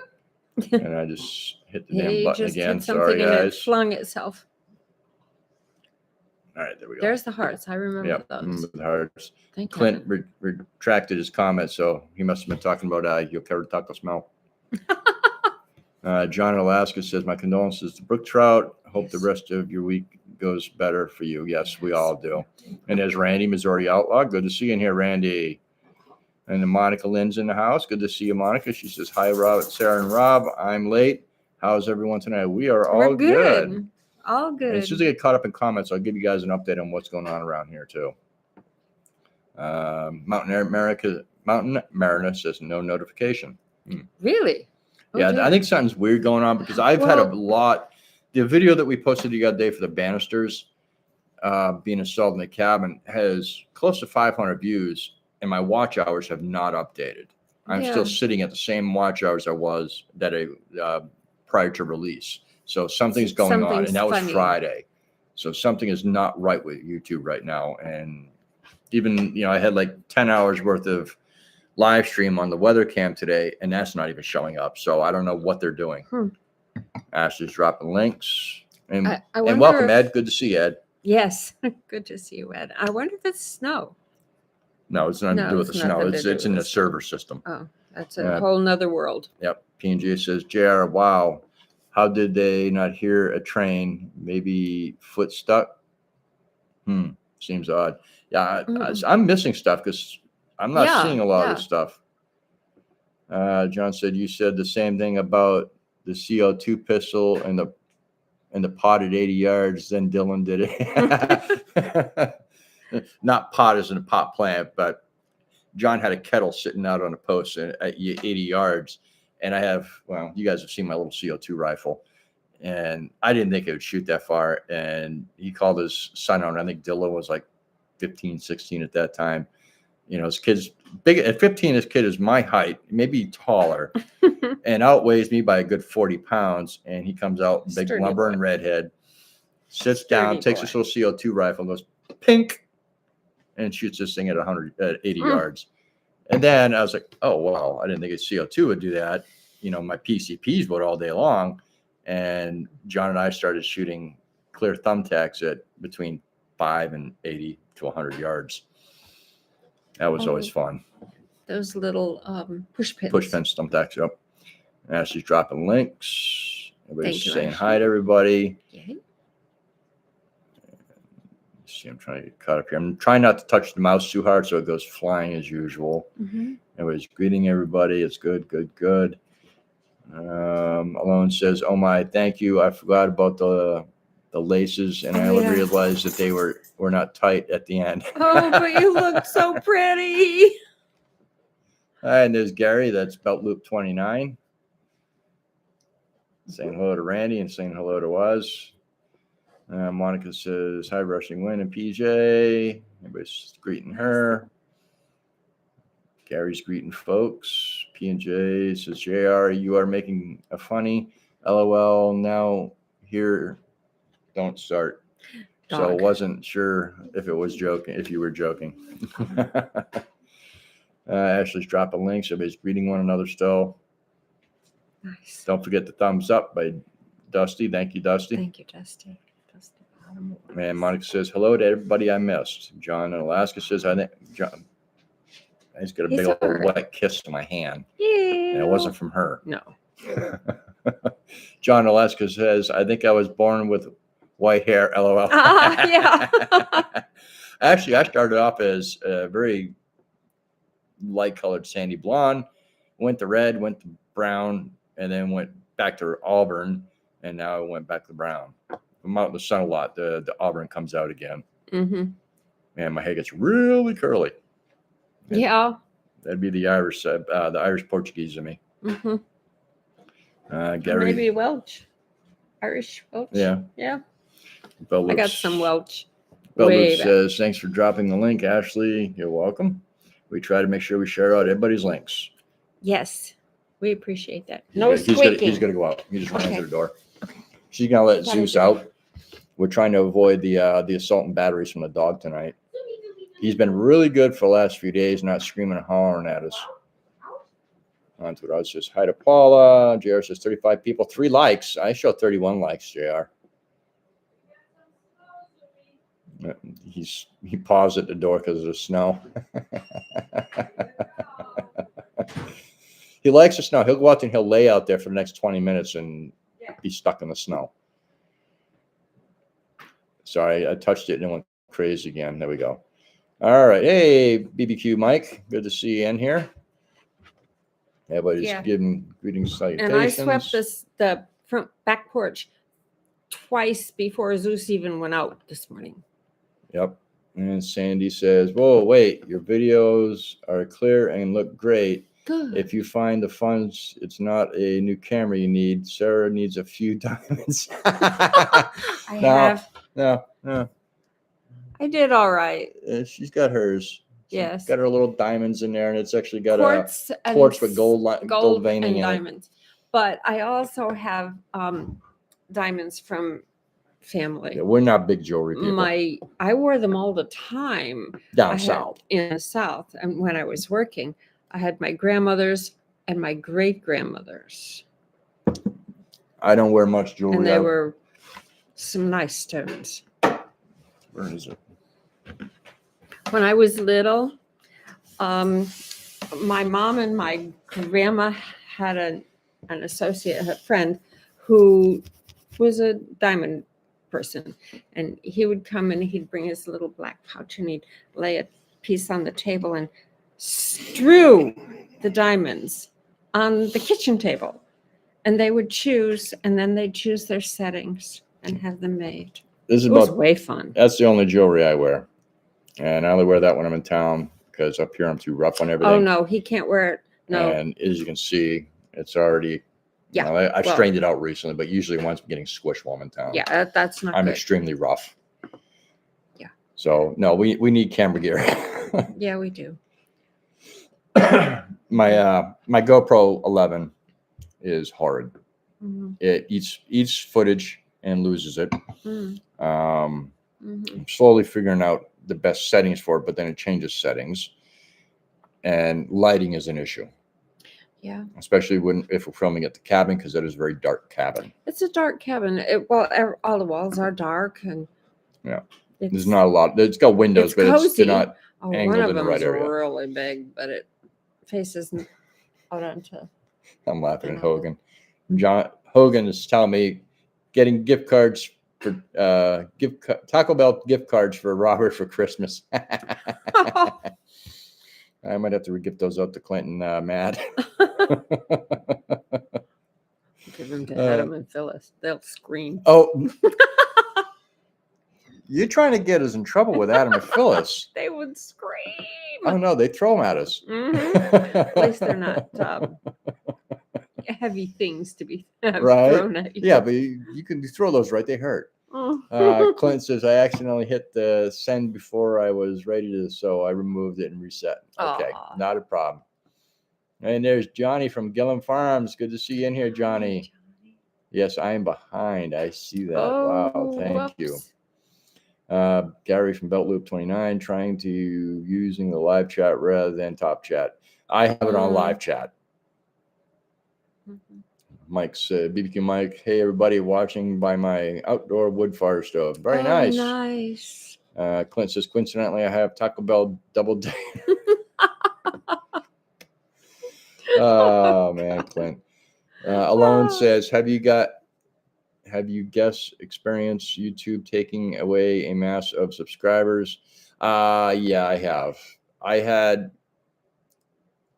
And I just hit the damn button again. Sorry, and guys. It flung itself. All right, there we go. There's the hearts. I remember those. The hearts. Thank you. Clint retracted his comment, so he must have been talking about your carrot taco smell. John in Alaska says, my condolences to Brook Trout. Hope the rest of your week goes better for you. Yes, we all do. And there's Randy, Missouri Outlaw. Good to see you in here, Randy. And then Monica Lynn's in the house. Good to see you, Monica. She says, hi, Rob, Sarah, and Rob. I'm late. How's everyone tonight? We're all good. All good. And as soon as I get caught up in comments, I'll give you guys an update on what's going on around here, too. Mountain Mariner says no notification. Really? Oh, yeah, I think something's weird going on because I've had a lot. The video that we posted the other day for the banisters being installed in the cabin has close to 500 views. And my watch hours have not updated. I'm still sitting at the same watch hours I was prior to release. So something's going on, and that was Friday. So something is not right with YouTube right now. And even I had like 10 hours worth of live stream on the weather cam today, and that's not even showing up. So I don't know what they're doing. Ashley's dropping links. And, I and wonder welcome, if- Ed. Good to see you, Ed. Yes, good to see you, Ed. I wonder if it's snow. No, it's nothing to do with the it's snow. nothing to It's do in with the the snow. server system. Oh, that's a whole nother world. Yep. P&G says, JR, wow. How did they not hear a train? Maybe foot stuck? Seems odd. Yeah, I'm missing stuff because I'm not seeing a lot of this stuff. John said, you said the same thing about the CO2 pistol and the pot at 80 yards. Then Dylan did it. Not pot as in a pot plant, but John had a kettle sitting out on a post at 80 yards. And I have, well, you guys have seen my little CO2 rifle. And I didn't think it would shoot that far. And he called his son out. I think Dylan was like 15, 16 at that time. You know, his kid's big at 15. His kid is my height, maybe taller, and outweighs me by a good 40 pounds. And he comes out, big lumber and redhead, sits down, takes his little CO2 rifle, and goes pink, and shoots this thing at 80 yards. And then I was like, oh, wow, I didn't think a CO2 would do that. You know, my PCPs would all day long. And John and I started shooting clear thumbtacks at between 5 and 80 to 100 yards. That was always fun. Those little push pins. Push pin thumbtacks, yep. Ashley's dropping links. Everybody's saying Ashley. hi to everybody. Yay. See, I'm trying to get caught up here. I'm trying not to touch the mouse too hard so it goes flying as usual. Everybody's greeting everybody. It's good, good, good. Alone says, oh my, thank you. I forgot about the laces, and I only realized that they were not tight at the end. Oh, but you look so pretty. And there's Gary. That's Belt Loop 29. Saying hello to Randy and saying hello to us. Monica says, hi, Rushing Wind and PJ. Everybody's greeting her. Gary's greeting folks. P&J says, JR, you are making a funny. LOL. Now here, don't start. Dog. So wasn't sure if it was joking, if you were joking. Ashley's dropping links. Everybody's greeting one another still. Nice. Don't forget the thumbs up by Dusty. Thank you, Dusty. Thank you, Dusty. And Monica says, hello to everybody I missed. John in Alaska says, I think John, I just got a big old wet kiss to my hand. Yeah. And it wasn't from her. No. John in Alaska says, I think I was born with white hair. LOL. Yeah. Actually, I started off as a very light colored sandy blonde, went to red, went to brown, and then went back to auburn. And now I went back to brown. I'm out in the sun a lot. The auburn comes out again. Man, my hair gets really curly. Yeah. That'd be the Irish Portuguese in me. Gary, Maybe Welsh. Irish Welsh. Yeah. Yeah. Bill I got some Welsh. Bill way Luke back. says, thanks for dropping the link, Ashley. You're welcome. We try to make sure we share out everybody's links. Yes. We appreciate that. He's No gonna- squeaking. He's going to go out. He just ran Okay. to the door. She's going to let Gotta Zeus do out. We're trying to avoid the assault and batteries from the dog tonight. He's been really good for the last few days, not screaming and hollering at us. On to what I says, hi to Paula. JR says 35 people, 3 likes. I show 31 likes, JR. He paused at the door because of the snow. He likes the snow. He'll go out and he'll lay out there for the next 20 minutes and be stuck in the snow. Sorry, I touched it and it went crazy again. There we go. All right. Hey, BBQ Mike. Good to see you in here. Everybody's giving greetings, salutations. And I swept the front back porch twice before Zeus even went out this morning. Yep. And Sandy says, whoa, wait, your videos are clear and look great. Good. If you find the funds, it's not a new camera you need. Sarah needs a few diamonds. No. I did all right. She's got hers. Yes. Got her little diamonds in there, and it's actually got Quartz a quartz with gold veining and in diamonds. But I also have diamonds from family. it. Yeah, we're not big jewelry people. I wore them all the time Down south. in the south, and when I was working, I had my grandmother's and my great grandmother's, I don't wear much jewelry. and they were some nice stones. Where is it? When I was little, my mom and my grandma had an associate, a friend, who was a diamond person, and he would come and he'd bring his little black pouch and he'd lay a piece on the table and strew the diamonds on the kitchen table, and they would choose, and then they'd choose their settings and have them made. This is It was about. way fun. That's the only jewelry I wear, and I only wear that when I'm in town because up here I'm too rough on everything. Oh no, he can't wear it. No. And as you can see, it's already. Yeah, I've well- strained it out recently, but usually once I'm getting squished while I'm in town. Yeah, that's not I'm good. extremely rough. Yeah. So no, we need camera gear. Yeah, we do. My GoPro 11 is horrid. Mhm. It eats footage and loses it. Mm. Um, Mhm. I'm slowly figuring out the best settings for it, but then it changes settings, and lighting is an issue, Yeah, especially if we're filming at the cabin, because that is a very dark cabin. it's a dark cabin. All the walls are dark, and Yeah. it's, There's not a lot. It's got windows, It's but cozy. they're not. one angled of in the them right is area. really big, but it faces out onto. I'm laughing at Mhm. Hogan. Hogan is telling me getting gift cards for Taco Bell gift cards for Robert for Christmas. I might have to re-gift those out to Clinton, Matt. Give them to Adam and Phyllis. They'll scream. Oh, you're trying to get us in trouble with Adam and Phyllis. They would scream. Oh no, they throw them at us. Mhm. At least they're not heavy things to be Right? thrown at you. Yeah, but you can throw those right. They hurt. Clint says, I accidentally hit the send before I was ready to, so I removed it and reset. Okay, Aw. not a problem. And there's Johnny from Gillum Farms. Good to see you in here, Johnny. Yes, I am behind. I see that. Wow, thank you. Gary from Belt Loop 29, trying to using the live chat rather than top chat. I have it on live chat. Mhm. Mike's BBQ Mike. Hey, everybody watching by my outdoor wood fire stove. Very nice. Nice. Clint says, coincidentally, I have Taco Bell double day. Oh, man, Clint. Alone says, have you guests experienced YouTube taking away a mass of subscribers? Yeah, I have.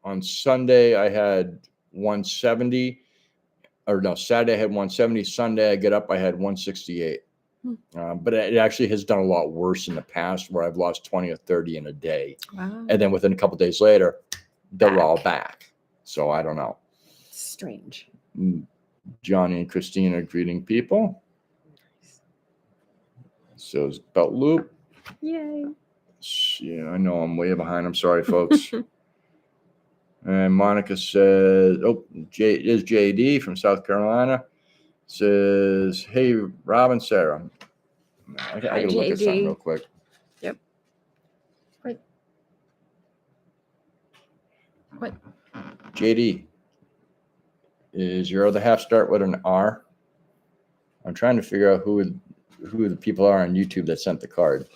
On Sunday, I had 170. Or no, Saturday I had 170. Sunday I get up, I had 168. But it actually has done a lot worse in the past, where I've lost 20 or 30 in a day. Wow. And then within a couple of days later, they're all back. So I don't know. Strange. Johnny and Christina greeting people. So it's Belt Loop. Yay. Yeah, I know I'm way behind. I'm sorry, folks. And Monica says, is JD from South Carolina. Says, hey, Rob and Sarah. I gotta look at something real quick. Yep. What? JD, is your other half start with an R? I'm trying to figure out who the people are on YouTube that sent the card.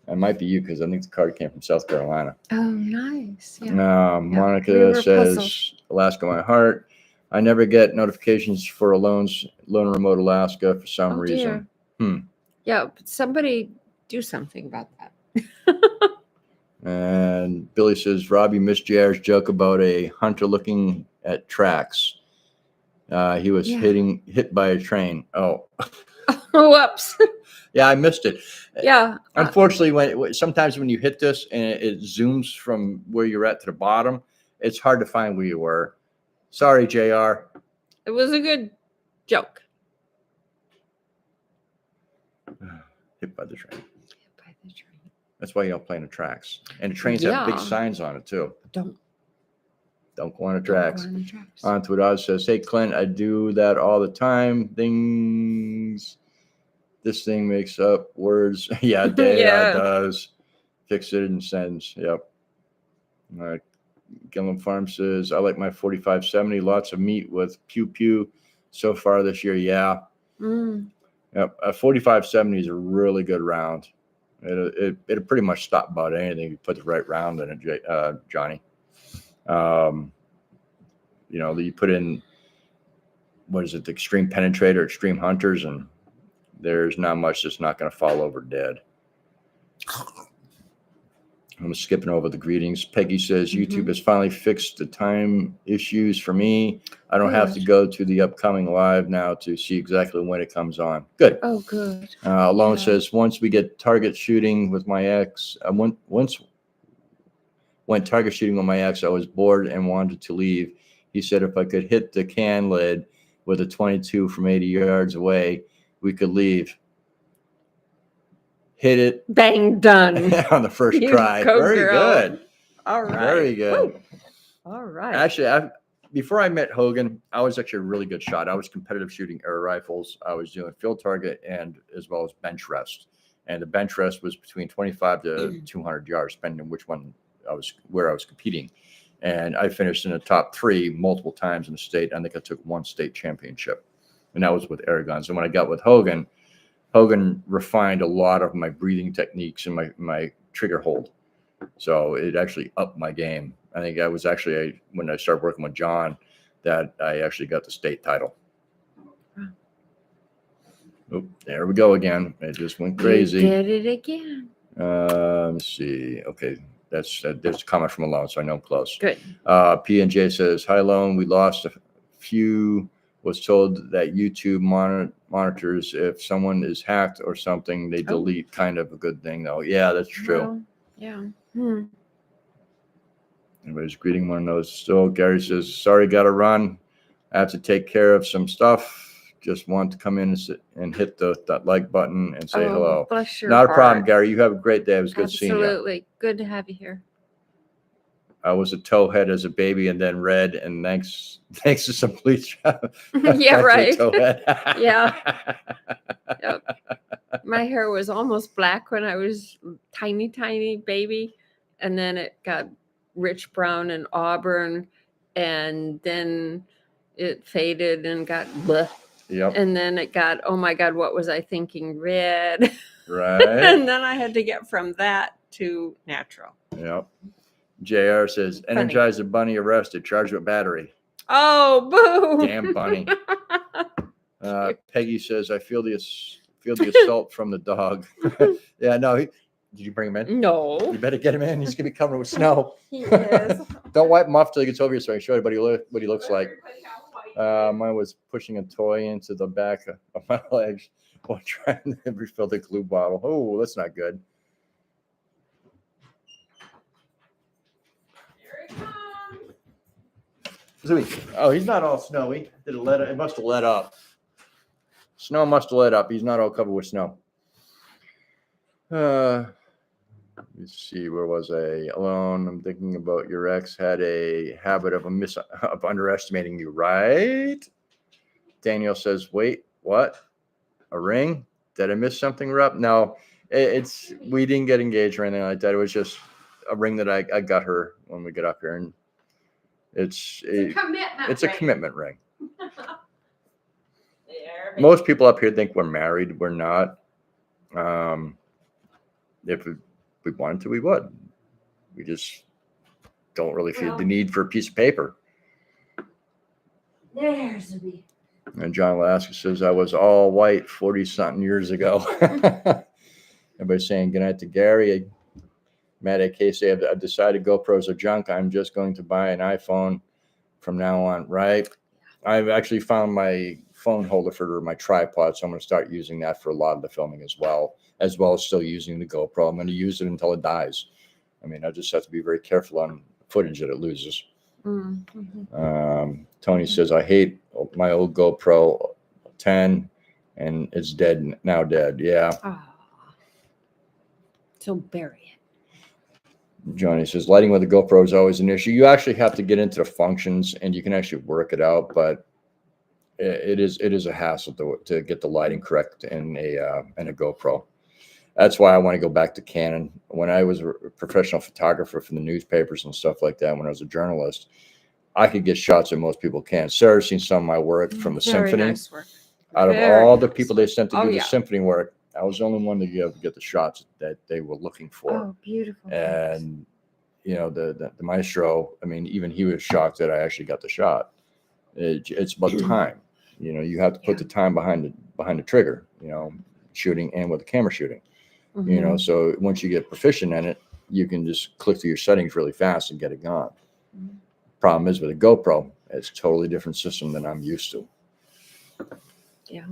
It might be you, because I think the card came from South Carolina. Oh, nice. Yeah. Monica says, Alaska, my heart. I never get notifications for Lone Remote Alaska for some reason. Dear. Yeah, but somebody do something about that. And Billy says, Robbie missed JR's joke about a hunter looking at tracks. He was hit by a train. Oh. Whoops. Yeah, I missed it. Yeah. Unfortunately, sometimes when you hit this and it zooms from where you're at to the bottom, it's hard to find where you were. Sorry, JR. It was a good joke. Hit by the train. Hit by the train. That's why you don't play in the tracks. And the trains have big signs on it too. Don't go on the tracks. Don't go on the tracks. On to it says, hey, Clint, I do that all the time. This thing makes up words. Yeah, it does. Fix it and sends. Yep. All right. Gillen Farm says, I like my 4570, lots of meat with pew pew so far this year. Yeah. Yep. A 4570 is a really good round. It'll pretty much stop about anything. You put the right round in it, Johnny. You put in, what is it, the Extreme Penetrator, Extreme Hunters, and there's not much that's not going to fall over dead. I'm skipping over the greetings. Peggy says, YouTube has finally fixed the time issues for me. I don't have to go to the upcoming live now to see exactly when it comes on. Good. Oh, good. Lone says, once we get target shooting with my ex, once went target shooting with my ex, I was bored and wanted to leave. He said if I could hit the can lid with a 22 from 80 yards away, we could leave. Hit it. Bang, done. On the first try. Very good. All right. Very good. Woo. All right. Actually, before I met Hogan, I was actually a really good shot. I was competitive shooting air rifles. I was doing field target and as well as bench rest. And the bench rest was between 25 to 200 yards, depending on which one where I was competing. And I finished in the top 3 multiple times in the state. I think I took 1 state championship, and that was with air guns. And when I got with Hogan refined a lot of my breathing techniques and my trigger hold. So it actually upped my game. I think I was actually, when I started working with John, that I actually got the state title. Oh, there we go again. It just went crazy. You did it again. Let's see. Okay. There's a comment from Alone, so I know I'm close. Good. P&J says, hi, Lone. We lost a few. Was told that YouTube monitors if someone is hacked or something, they delete. Kind of a good thing, though. Yeah, that's true. Well, yeah. Anybody's greeting one of those still. Gary says, sorry, got to run. I have to take care of some stuff. Just want to come in and hit that like button and say hello. Bless your Not heart. a problem, Gary. You have a great day. It was good seeing you. Absolutely. Good to have you here. I was a towhead as a baby and then red, and thanks to some bleach. Yeah, right. Towhead. Yeah. Yep. My hair was almost black when I was tiny baby, and then it got rich brown and auburn, and then it faded and got bleh. Yep. And then it got, oh my God, what was I thinking? Red. Right. And then I had to get from that to natural. Yep. JR says, Energizer Bunny arrested, charged with battery. Oh, boo. Damn bunny. Peggy says, I feel the assault from the dog. Yeah, no. Did you bring him in? No. You better get him in. He's going to be covered with snow. He is. Don't wipe him off till he gets over here so I can show everybody what he looks like. Mine was pushing a toy into the back of my legs while trying to refill the glue bottle. Oh, that's not good. Oh, he's not all snowy. It must have let up. Snow must have let up. He's not all covered with snow. Let's see. Where was I? Alone. I'm thinking about your ex had a habit of underestimating you, right? Daniel says, wait, what? A ring? Did I miss something, Rep? No, we didn't get engaged or anything like that. It was just a ring that I got her when we get up here, and it's a commitment ring. Most people up here think we're married. We're not. If we wanted to, we would. We just don't really feel the need for a piece of paper. There's a bee. And John Alaska says, I was all white 40-something years ago. Everybody's saying good night to Gary. Matt AKST, I've decided GoPros are junk. I'm just going to buy an iPhone from now on, right? I've actually found my phone holder for my tripod, so I'm going to start using that for a lot of the filming as well as still using the GoPro. I'm going to use it until it dies. I mean, I just have to be very careful on footage that it loses. Mm-hmm. Tony says, I hate my old GoPro 10 and it's now dead. Yeah. Oh. So bury it. Johnny says, lighting with the GoPro is always an issue. You actually have to get into the functions and you can actually work it out, but it is a hassle to get the lighting correct in a GoPro. That's why I want to go back to Canon. When I was a professional photographer for the newspapers and stuff like that, when I was a journalist, I could get shots that most people can't. Sarah's seen some of my work from the Very symphony. nice work. Out of Very all the nice people work. they sent to Oh, do the yeah. symphony work, I was the only one to be able to get the shots that they were looking for. Oh, beautiful. photos. And the maestro, I mean, even he was shocked that I actually got the shot. It's about time. You have to put Yeah. the time behind the trigger, shooting and with the camera shooting. Mhm. So once you get proficient in it, you can just click through your settings really fast and get it gone. Mhm. Problem is with a GoPro, it's a totally different system than I'm used to. Yeah.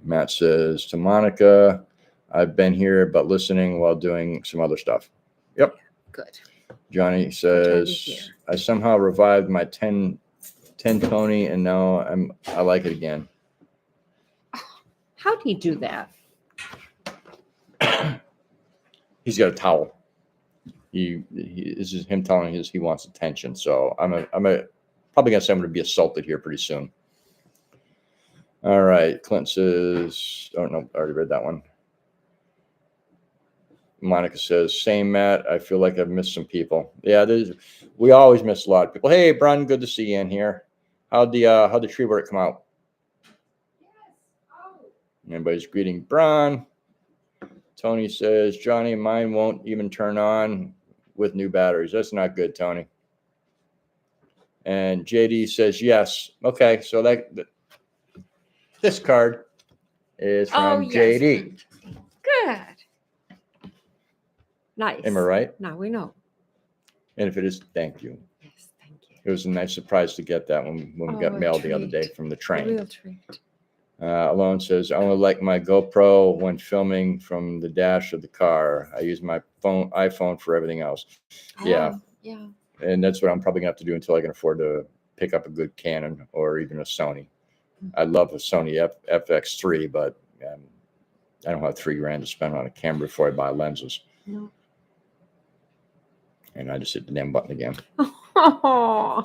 Matt says to Monica, I've been here but listening while doing some other stuff. Yep. Good. Johnny hear. says, I somehow revived my 10 Tony and now I like it again. How do you do that? He's got a towel. This is him telling us he wants attention. So I'm probably gonna say I'm gonna be assaulted here pretty soon. All right, Clint says, oh no, I already read that one. Monica says, same Matt. I feel like I've missed some people. Yeah, we always miss a lot of people. Hey, Brun, good to see you in here. How'd the tree work come out? Everybody's greeting Brun. Tony says, Johnny, mine won't even turn on with new batteries. That's not good, Tony. And JD says, yes. Okay, so this card is from JD. Good. Nice. Am I right? Now we know. And if it is, thank you. Yes, thank you. It was a nice surprise to get that when we got a mailed the other day treat. from the A train. real treat. Alone says, I only like my GoPro when filming from the dash of the car. I use my iPhone for everything else. Yeah. Yeah. And that's what I'm probably gonna have to do until I can afford to pick up a good Canon or even a Sony. I love a Sony FX3, but I don't have $3,000 to spend on a camera before I buy lenses. No. And I just hit the damn button again. Oh.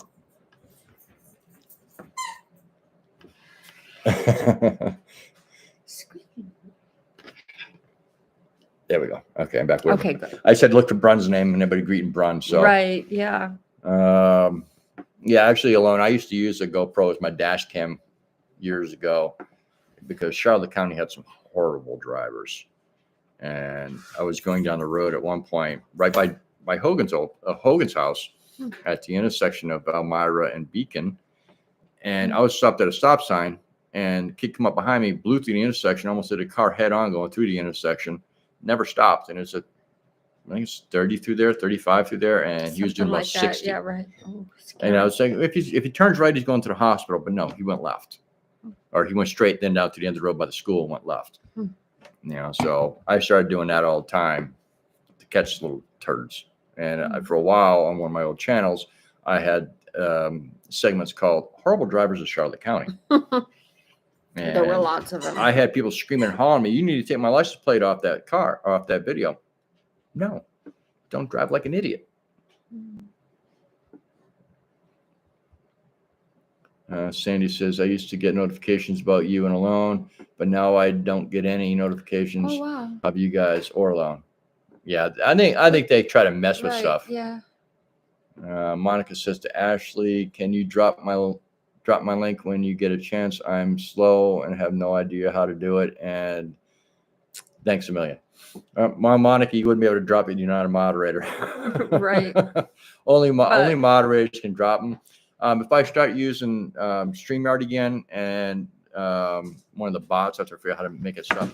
There we go. Okay, I'm back with Okay, good. I said look for Brun's name and everybody greeting Brun. So Right, yeah. Yeah, actually, Alone, I used to use a GoPro as my dash cam years ago because Charlotte County had some horrible drivers. And I was going down the road at one point right by Hogan's house at the intersection of Elmira and Beacon. And I was stopped at a stop sign and the kid come up behind me, blew through the intersection, almost hit a car head on going through the intersection, never stopped. And I think it's 30 through there, 35 through there, and he was doing Something about like that. 60. Yeah, right. Oh, And I was saying, if he turns right, he's going to the hospital. But no, he went left. Or he went straight, then down to the end of the road by the school and went left. So I started doing that all the time to catch little turds. And for a while on one of my old channels, I had segments called Horrible Drivers of Charlotte County. There were lots of them. I had people screaming and hollering at me, you need to take my license plate off that car, off that video. No, don't drive like an idiot. Sandy says, I used to get notifications about you and Alone, but now I don't get any notifications of you guys or Alone. Yeah, I think they try to mess with stuff. Yeah. Monica says to Ashley, can you drop my link when you get a chance? I'm slow and have no idea how to do it. And thanks a million. Monica, you wouldn't be able to drop it. You're not a moderator. Right. Only moderators can drop them. If I start using StreamYard again and one of the bots, I have to figure out how to make it stop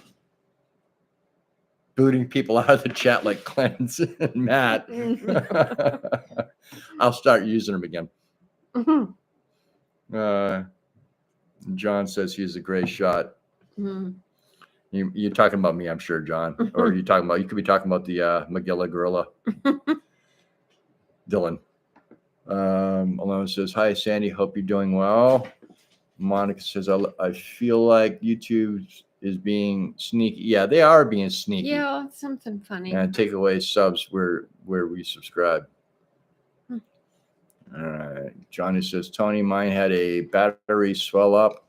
booting people out of the chat like Clemens and Matt. I'll start using them again. John says he's a great shot. You're talking about me, I'm sure, John. Or you could be talking about the Magilla gorilla. Dylan. Alone says, hi, Sandy. Hope you're doing well. Monica says, I feel like YouTube is being sneaky. Yeah, they are being sneaky. Yeah, something funny. And take away subs where we subscribe. Johnny says, Tony, mine had a battery swell up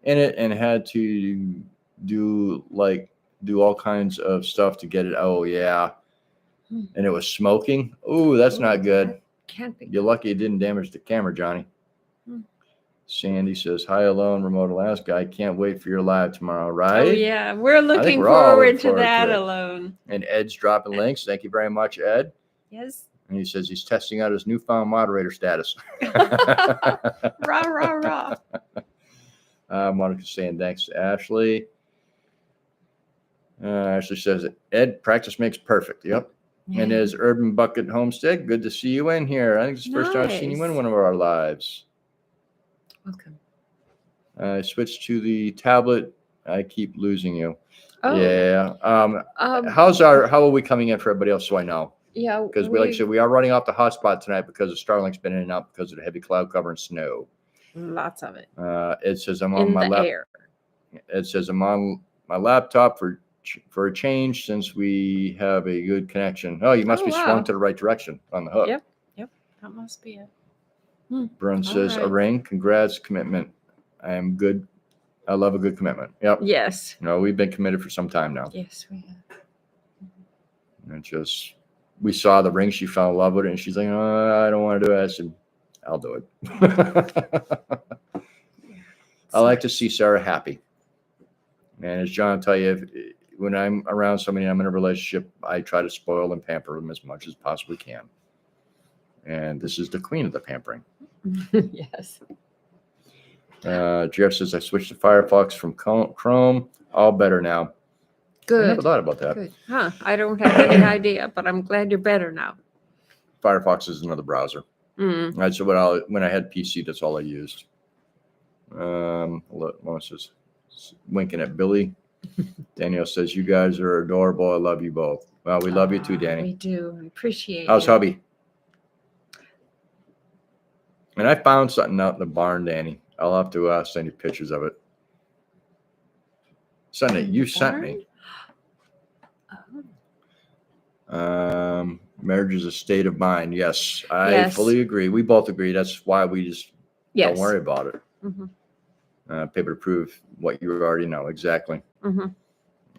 in it and had to do like do all kinds of stuff to get it. Oh yeah. And it was smoking. Ooh, that's not good. That can't be. You're lucky it didn't damage the camera, Johnny. Hmm. Sandy says, hi, alone, remote Alaska. I can't wait for your live tomorrow, right? Oh, yeah. We're looking we're all forward looking to forward that to it. alone. And Ed's dropping links. Thank you very much, Ed. Yes. And he says he's testing out his newfound moderator status. Rah, rah, rah. Monica's saying thanks to Ashley. Ashley says, Ed, practice makes perfect. Yep. Yeah. And there's Urban Bucket Homestead. Good to see you in here. I think it's the first time I've seen you in Nice. one of our lives. Welcome. I switched to the tablet. I keep losing you. Oh, Yeah. um, How are we coming in for everybody else so I know? yeah. Because like I said, we are running off the hotspot tonight because the Starlink's been in and out because of the heavy cloud cover and snow. Lots of it. It says I'm on In my the air. It says I'm on my laptop for a change since we have a good connection. Oh, you must Oh, be wow. swung to the right direction on the hook. Yep. That must be it. Brun All says a right. ring. Congrats, commitment. I am good. I love a good commitment. Yep. Yes. No, we've been committed for some time now. Yes, we have. And just we saw the ring. She fell in love with it, and she's like, "Oh, I don't want to do it." I said, "I'll do it." I like to see Sarah happy. And as John will tell you, when I'm around somebody, I'm in a relationship, I try to spoil and pamper them as much as possibly can. And this is the queen of the pampering. Yes. Jeff says, I switched to Firefox from Chrome. All better now. I never Good. thought about that. Good. Huh. I don't have any idea, but I'm glad you're better now. Firefox is another browser. Mm. That's what when I had PC, that's all I used. Melissa's winking at Billy. Danielle says, you guys are adorable. I love you both. Well, we love you too, Danny. We do. Appreciate How's it. hubby? And I found something out in the barn, Danny. I'll have to send you pictures of it. Something that you sent me. Oh. Marriage is a state of mind. Yes, I Yes. fully agree. We both agree. That's why we just Yes. don't worry about it. Mm-hmm. Paper to prove what you already know. Exactly. Mm-hmm.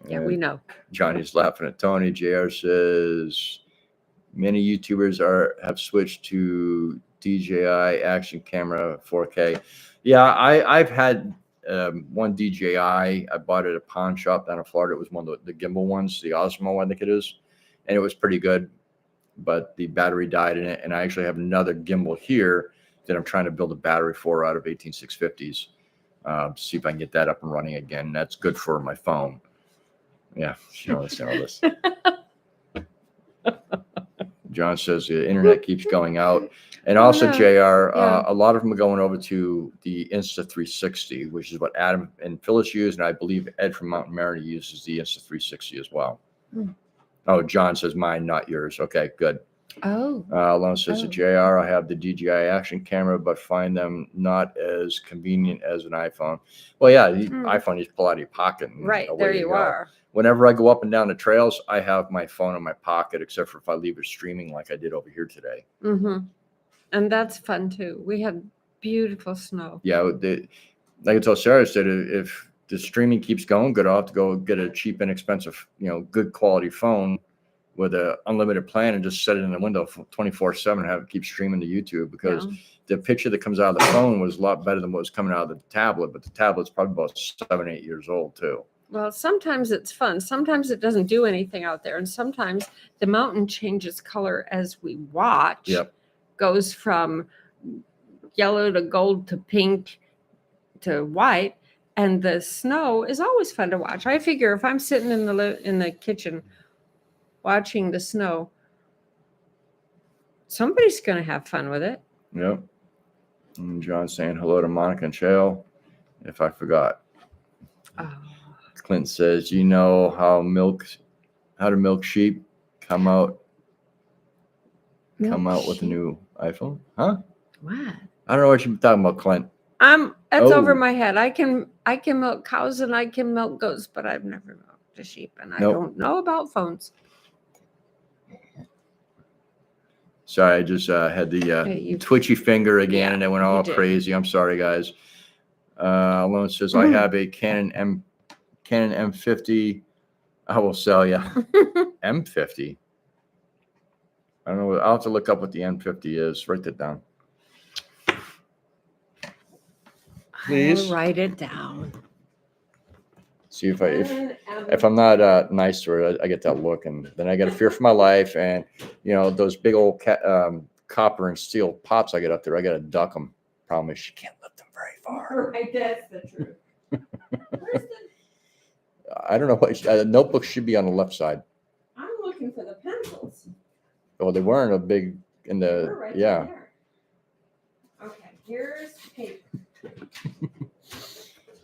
Yeah, we know. Johnny's laughing at Tony. JR says many YouTubers have switched to DJI action camera 4K. Yeah, I've had one DJI. I bought it at a pawn shop down in Florida. It was one of the gimbal ones, the Osmo, I think it is. And it was pretty good, but the battery died in it. And I actually have another gimbal here that I'm trying to build a battery for out of 18650s. See if I can get that up and running again. That's good for my phone. Yeah, you understand all this. John says the internet keeps going out. And also, no. JR, Yeah. a lot of them are going over to the Insta360, which is what Adam and Phyllis use. And I believe Ed from Mountain Mariner uses the Insta360 as well. Mm. Oh, John says mine, not yours. Okay, good. Oh. Lone says Oh. the JR, I have the DJI action camera, but find them not as convenient as an iPhone. Well, yeah, the iPhone you just pull out of your pocket. And Right. away There you go. are. Whenever I go up and down the trails, I have my phone in my pocket, except for if I leave it streaming like I did over here today. Mm-hmm. And that's fun too. We had beautiful snow. Yeah, like I told Sarah, said if the streaming keeps going, good, I'll have to go get a cheap, inexpensive, good quality phone with an unlimited plan and just set it in the window 24/7 and have it keep streaming to YouTube, because the picture that comes out of the phone was a lot better than what was coming out of the tablet. But the tablet's probably about 7, 8 years old too. Well, sometimes it's fun. Sometimes it doesn't do anything out there. And sometimes the mountain changes color as we watch. Yep. Goes from yellow to gold to pink to white. And the snow is always fun to watch. I figure if I'm sitting in the kitchen watching the snow, somebody's going to have fun with it. Yep. And John saying hello to Monica and Shale, if I forgot. Oh. Clint says, you know how to milk sheep? Come out with a new iPhone? Huh? What? I don't know what you're talking about, Clint. That's over Oh. my head. I can milk cows and I can milk goats, but I've never milked a sheep, and I Nope. don't know about phones. Sorry, I just had the twitchy finger again, Yeah, and it went all you did. crazy. I'm sorry, guys. Lone says, I have a Canon M50 I will sell you. M50. I don't know. I'll have to look up what the M50 is. Write that down. Please. I'll write it down. See if I'm not nice to her, I get that look, and then I get a fear for my life. And those big old copper and steel pots I get up there, I got to duck them. Problem is, she can't lift them very far. Right, that's the truth. Where's I don't know what the notebook should be on the left side. I'm looking for the pencils. Oh, they weren't a big in the They're right yeah. there. Okay, here's paper.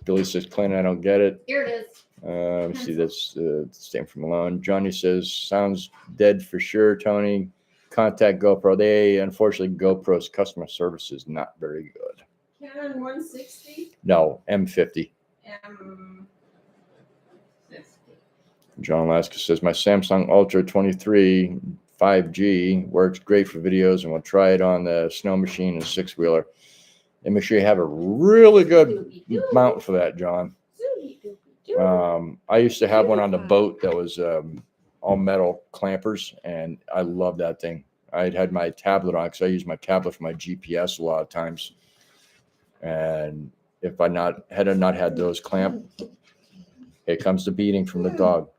Billy says, "Clint, I don't get it." Here it is. Let's see this same from Malone. Johnny says, "Sounds dead for sure, Tony. Contact GoPro. They unfortunately GoPro's customer service is not very good." Canon 160. No, M50. M50. John Lasker says, "My Samsung Ultra 23 5G works great for videos, and we'll try it on the snow machine and six-wheeler. And make sure you have a really good mount for that, John." I used to have one on the boat that was all metal clampers, and I love that thing. I had my tablet on because I use my tablet for my GPS a lot of times. And if I had not had those clamp, here comes the beating from the dog.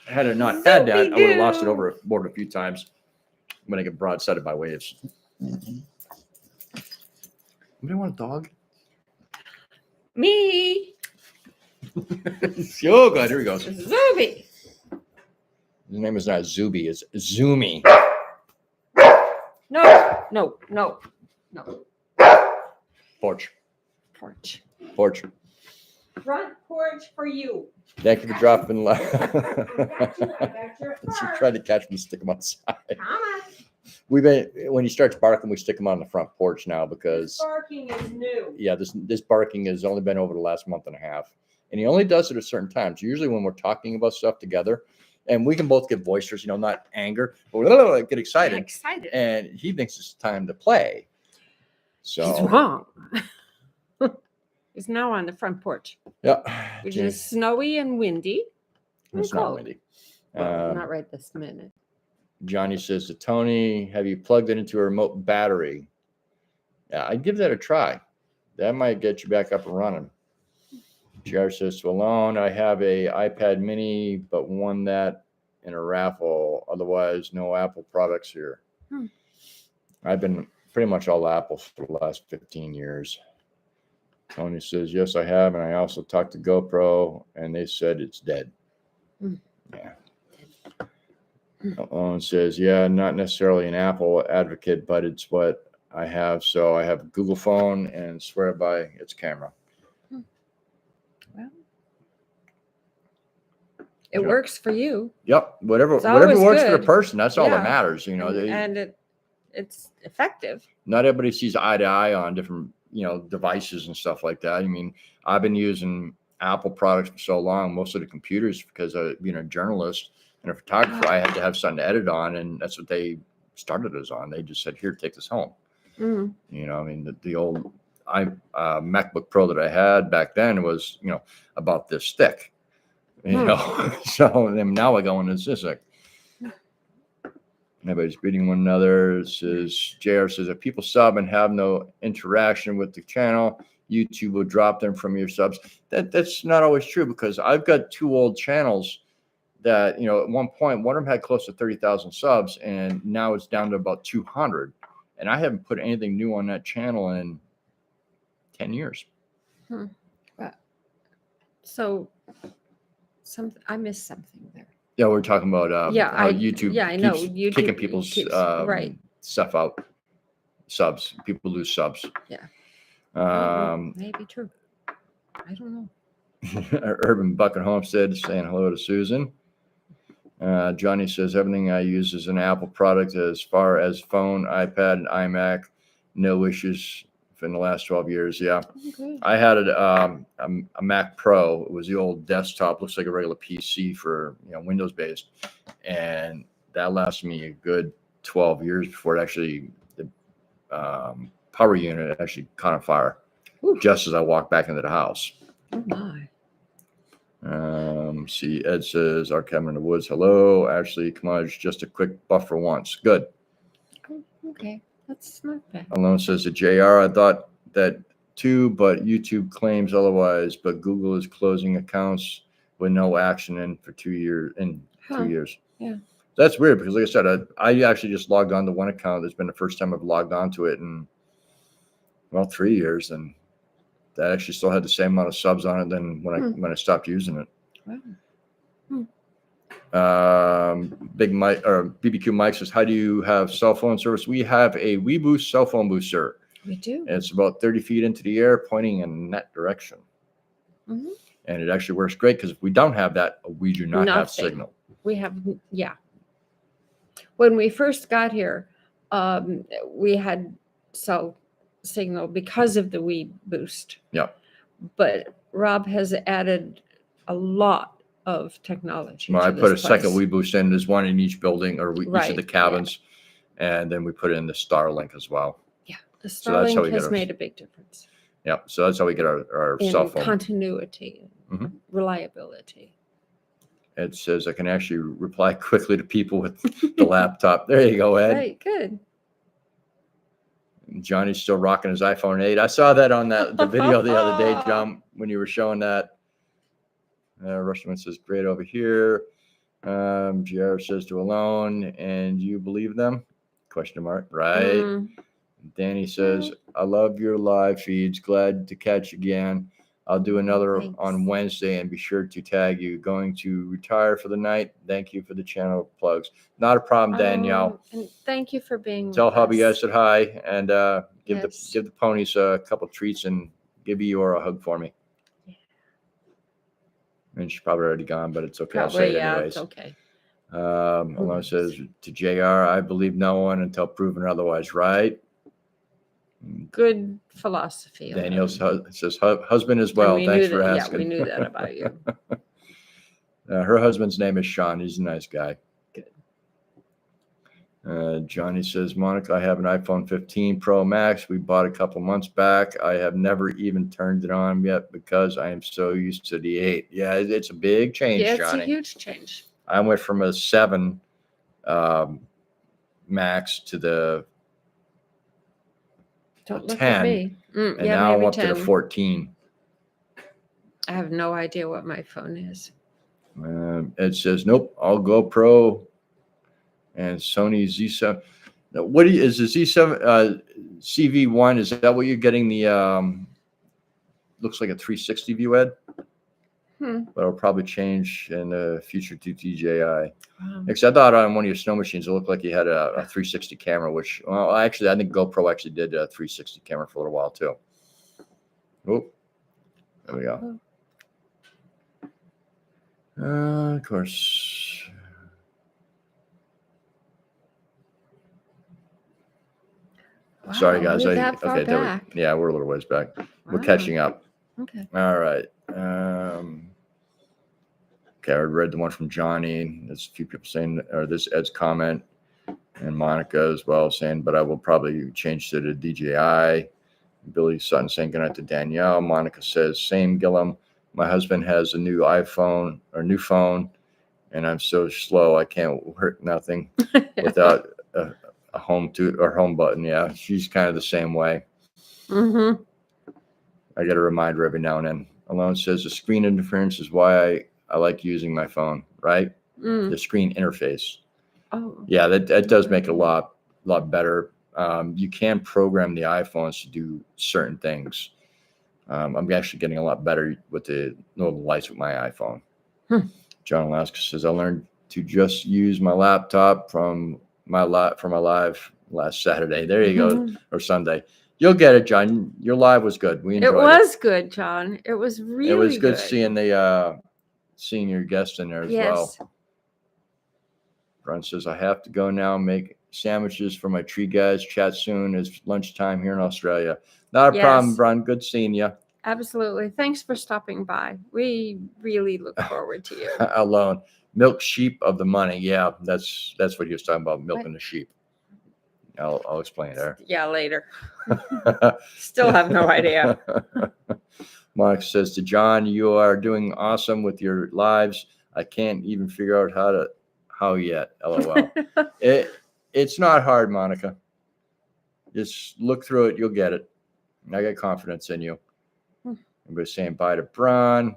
Had it not had that, I would have lost it overboard a few times when I get broadsided by waves. Anybody want a dog? Me. Oh, God, here he goes. Zuby. His name is not Zuby, it's Zoomy. No. Porch. Porch. Front porch for you. Thank you for dropping. I got your She fur. tried to catch me, stick him outside. Come on. When he starts barking, we stick him on the front porch now because Barking is new. yeah, this barking has only been over the last month and a half, and he only does it at certain times. Usually when we're talking about stuff together, and we can both get boisterous, not anger, but get excited, and he thinks it's time to play. So He's wrong. He's now on the front porch, yeah, which is snowy and windy. it's and not cold. windy. Well, not right this minute. Johnny says to Tony, "Have you plugged it into a remote battery?" Yeah, I'd give that a try. That might get you back up and running. JR says to Alone, "I have a iPad mini, but won that in a raffle. Otherwise, no Apple products here." I've been pretty much all Apple for the last 15 years. Tony says, "Yes, I have. And I also talked to GoPro and they said it's dead." Yeah. Alone says, "Yeah, not necessarily an Apple advocate, but it's what I have. So I have a Google phone and swear by its camera." Well, it works for you. Yep. Whatever It's works always for the good. person. That's all that Yeah. matters. And it's effective. Not everybody sees eye to eye on different, devices and stuff like that. I mean, I've been using Apple products for so long, most of the computers, because of being a journalist and a photographer, I had to have something to edit on, and that's what they started us on. They just said, "Here, take this home." I mean, the old MacBook Pro that I had back then was, about this thick, So then now I go into this thick. Everybody's beating one another. JR says, "If people sub and have no interaction with the channel, YouTube will drop them from your subs." That's not always true, because I've got two old channels that, at one point, one of them had close to 30,000 subs, and now it's down to about 200. And I haven't put anything new on that channel in 10 years. So I missed something there. Yeah, we're talking about how YouTube I know. keeps YouTube kicking people's right. stuff out. Subs. People lose subs. Yeah. Maybe true. I don't know. Urban Bucket Homestead saying hello to Susan. Johnny says, "Everything I use is an Apple product as far as phone, iPad, and iMac. No issues in the last 12 years. Yeah. Okay. I had a Mac Pro. It was the old desktop, looks like a regular PC for, Windows based. And that lasted me a good 12 years before it actually, the power unit actually caught on fire. Ooh. just as I walk back into the house. Oh my. See, Ed says, our cabin in the woods. Hello, Ashley, Curmudge, just a quick buffer once. Good. Oh, okay, that's not bad. Alone says, the JR, I thought that too, but YouTube claims otherwise, but Google is closing accounts with no action in for 2 years, Huh. 2 years. Yeah. That's weird because, like I said, I actually just logged on to one account. It's been the first time I've logged on to it in, well, 3 years. And that actually still had the same amount of subs on it than when I stopped using it. Wow. Big Mike or BBQ Mike says, how do you have cell phone service? We have a WeBoost cell phone booster. We do. And it's about 30 feet into the air, pointing in that direction. Mhm. And it actually works great because if we don't have that, we do not have Nothing. signal. We have, yeah. When we first got here, we had cell signal because of the WeBoost. Yeah. But Rob has added a lot of technology. Well, to I put a this second place. WeBoost in. There's one in each building or each Right, of the yeah. cabins. And then we put in the Starlink as well. Yeah, the So that's how we Starlink get has our- made a big difference Yeah. So that's how we get our in cell phone. continuity, Mhm. reliability. It says I can actually reply quickly to people with the laptop. There you go, Ed. Right, good. Johnny's still rocking his iPhone 8. I saw that on the video the other day, John, when you were showing that. Rushman says, great over here. GR says to Alone, and you believe them? Question mark. Right. Mm, Danny says, I love your live feeds. Glad to catch you again. I'll do another Thanks. on Wednesday and be sure to tag you. Going to retire for the night. Thank you for the channel plugs. Not a problem, Danielle. and thank you for being Tell with hubby I us. said hi and give Yes. the ponies a couple treats and give Eeyore a hug for me. Yeah. And she's probably already gone, but it's okay. I'll Probably, say it yeah, anyways. it's okay. Alone says to JR, I believe no one until proven otherwise, right? Good philosophy. Danielle Alone. says husband as And well. we Thanks knew for that, asking. Yeah, we knew that about you. Her husband's name is Sean. He's a nice guy. Good. Johnny says, Monica, I have an iPhone 15 Pro Max. We bought a couple months back. I have never even turned it on yet because I am so used to the 8. Yeah, it's a big change, Yeah, it's Johnny. a huge change. I went from a 7 Max to the Don't look 10, at me. and Yeah, now I'm maybe up to the 10. 14. I have no idea what my phone is. It says, nope, all GoPro and Sony Z7. Now, what is the Z7 CV1? Is that what you're getting? The looks like a 360 view, Ed. But it'll probably change in the future to DJI. Wow. Because I thought on one of your snow machines, it looked like you had a 360 camera, which, well, actually, I think GoPro actually did a 360 camera for a little while too. Oh, there we go. Of course. Sorry, Wow, guys. we're that far Okay, back. yeah, we're a little ways back. We're Wow. catching up. Okay. All right. Okay, I read the one from Johnny. There's a few people saying, or this Ed's comment, and Monica as well saying, but I will probably change to the DJI. Billy Sutton saying goodnight to Danielle. Monica says, same Gillum. My husband has a new iPhone or new phone, and I'm so slow I can't work nothing without a home button. Yeah, she's kind of the same way. Mm-hmm. I get a reminder every now and then. Alone says the screen interference is why I like using my phone, right? The screen interface. Oh. Yeah, that does make it a lot better. You can program the iPhones to do certain things. I'm actually getting a lot better with the normal lights with my iPhone. John Alaska says I learned to just use my laptop from my live last Saturday. There you go, or Sunday. You'll get it, John. Your live was good. We enjoyed it. It was good, John. It was really It was good good. seeing your guest in there as Yes. well. Brun says I have to go now. Make sandwiches for my tree guys. Chat soon. It's lunchtime here in Australia. Not a problem, Yes. Brun. Good seeing you. Absolutely. Thanks for stopping by. We really look forward to you. Alone. Milk sheep of the money. Yeah, that's what he was talking about, milking the sheep. I'll explain there. Yeah, later. Still have no idea. Monica says to John, you are doing awesome with your lives. I can't even figure out how yet. LOL. It's not hard, Monica. Just look through it. You'll get it. I got confidence in you. Everybody's saying bye to Bron.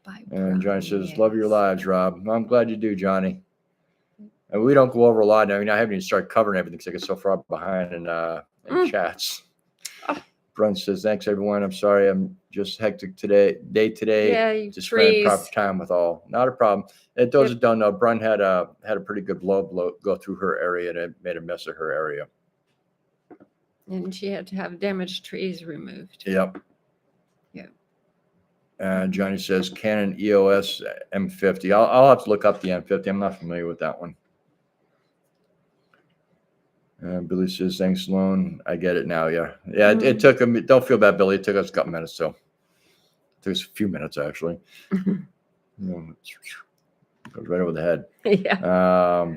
Bye, And Johnny says, yes. love your lives, Rob. Well, I'm glad you do, Johnny. And we don't go over a lot now. I mean, I haven't even started covering everything because I get so far behind in chats. Oh. Brun says, thanks, everyone. I'm sorry. I'm just hectic today. Yeah, you to spend proper trees. time with all. Not a problem. And those that don't know, Brun had a pretty good blow go through her area, and it made a mess of her area. And she had to have damaged trees removed. Yep. Yeah. And Johnny says Canon EOS M50. I'll have to look up the M50. I'm not familiar with that one. Billy says, thanks, Sloan. I get it now. Yeah. Yeah. It took him. Don't feel bad, Billy. It took us a couple minutes. So it took us a few minutes, actually. Goes right over the head. Yeah.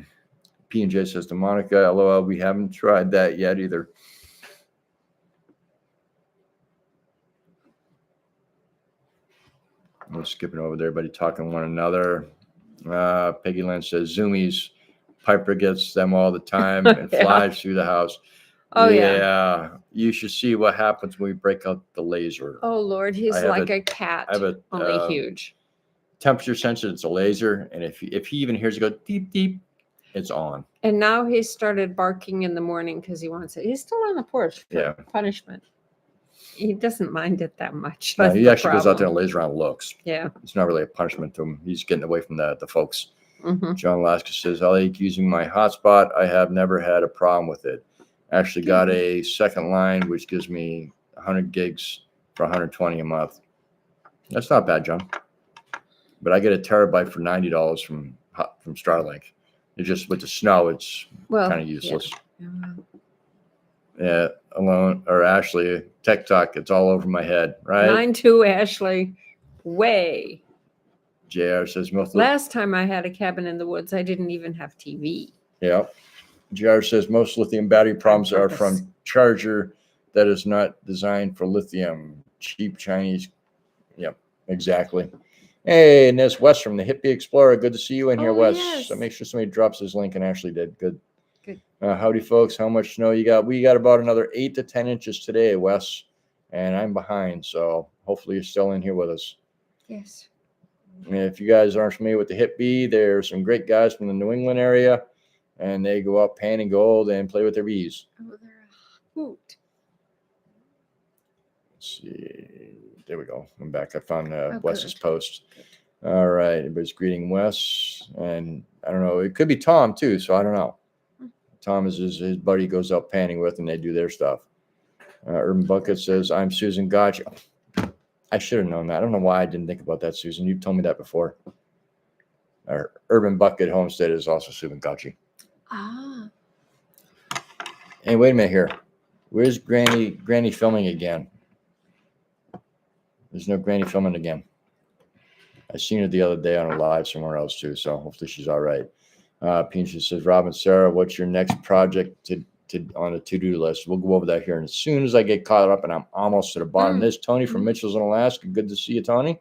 P&J says to Monica, LOL, we haven't tried that yet either. I'm skipping over there, everybody talking to one another. Peggy Lynn says, Zoomies, Piper gets them all the time and flies through the house. Oh, yeah. You should see what happens when we break out the laser. Oh, Lord. He's like a cat, I have only huge. Temperature sensor. It's a laser. And if he even hears it go deep, deep, it's on. And now he started barking in the morning because he wants it. He's still on the porch for punishment. He doesn't mind it that much. No, he actually goes out there and lays around and looks. Yeah. It's not really a punishment to him. He's getting away from the folks. Mm-hmm. John Lasker says, I like using my hotspot. I have never had a problem with it. Actually got a second line, which gives me 100 gigs for 120 a month. That's not bad, John. But I get a terabyte for $90 from Starlink. It's just with the snow, it's kind of useless. Yeah, alone or Ashley, Tech Talk, it's all over my head, right? 9-2 Ashley, way. JR says most. Last time I had a cabin in the woods, I didn't even have TV. Yeah. JR says most lithium battery problems are from charger that is not designed for lithium. Cheap Chinese. Yep, exactly. Hey, and this Wes from the Hippie Explorer. Good to see you in here, Wes. Yes. So make sure somebody drops his link, and Ashley did. Good. Good. Howdy, folks. How much snow you got? We got about another 8 to 10 inches today, Wes. And I'm behind, so hopefully you're still in here with us. Yes. And if you guys aren't familiar with the Hip Bee, there's some great guys from the New England area, and they go out panning gold and play with their bees. Oh, they're a hoot. Let's see. There we go. I'm back. I found Wes's Good. post. All right. Everybody's greeting Wes. And I don't know. It could be Tom, too, so I don't know. Tom is his buddy goes out panning with, and they do their stuff. Urban Bucket says, I'm Susan Gotch. I should have known that. I don't know why I didn't think about that, Susan. You've told me that before. Our Urban Bucket Homestead is also Susan Gotchi. Ah. Hey, wait a minute here. Where's Granny filming again? There's no Granny filming again. I seen her the other day on a live somewhere else too, so hopefully she's all right. Pinch says, Robin, Sarah, what's your next project on the to-do list? We'll go over that here. And as soon as I get caught up, and I'm almost to the bottom, there's Tony from Mitchell's in Alaska. Good to see you, Tony.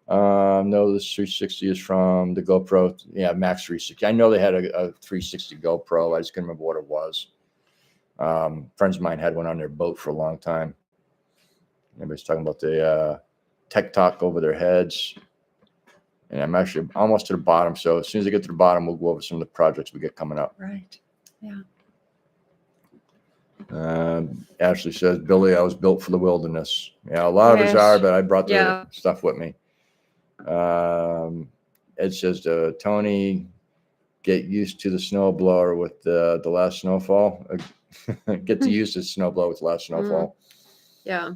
No, this 360 is from the GoPro. Yeah, Max 360. I know they had a 360 GoPro. I just couldn't remember what it was. Friends of mine had one on their boat for a long time. Everybody's talking about the Tech Talk over their heads. And I'm actually almost to the bottom. So as soon as I get to the bottom, we'll go over some of the projects we get coming up. Right. Yeah. Ashley says, Billy, I was built for the wilderness. Yeah, a lot of us are, but I brought the stuff with me. Ed says to Tony, get used to the snowblower with the last snowfall. Get to use the snowblower with the last snowfall. Yeah.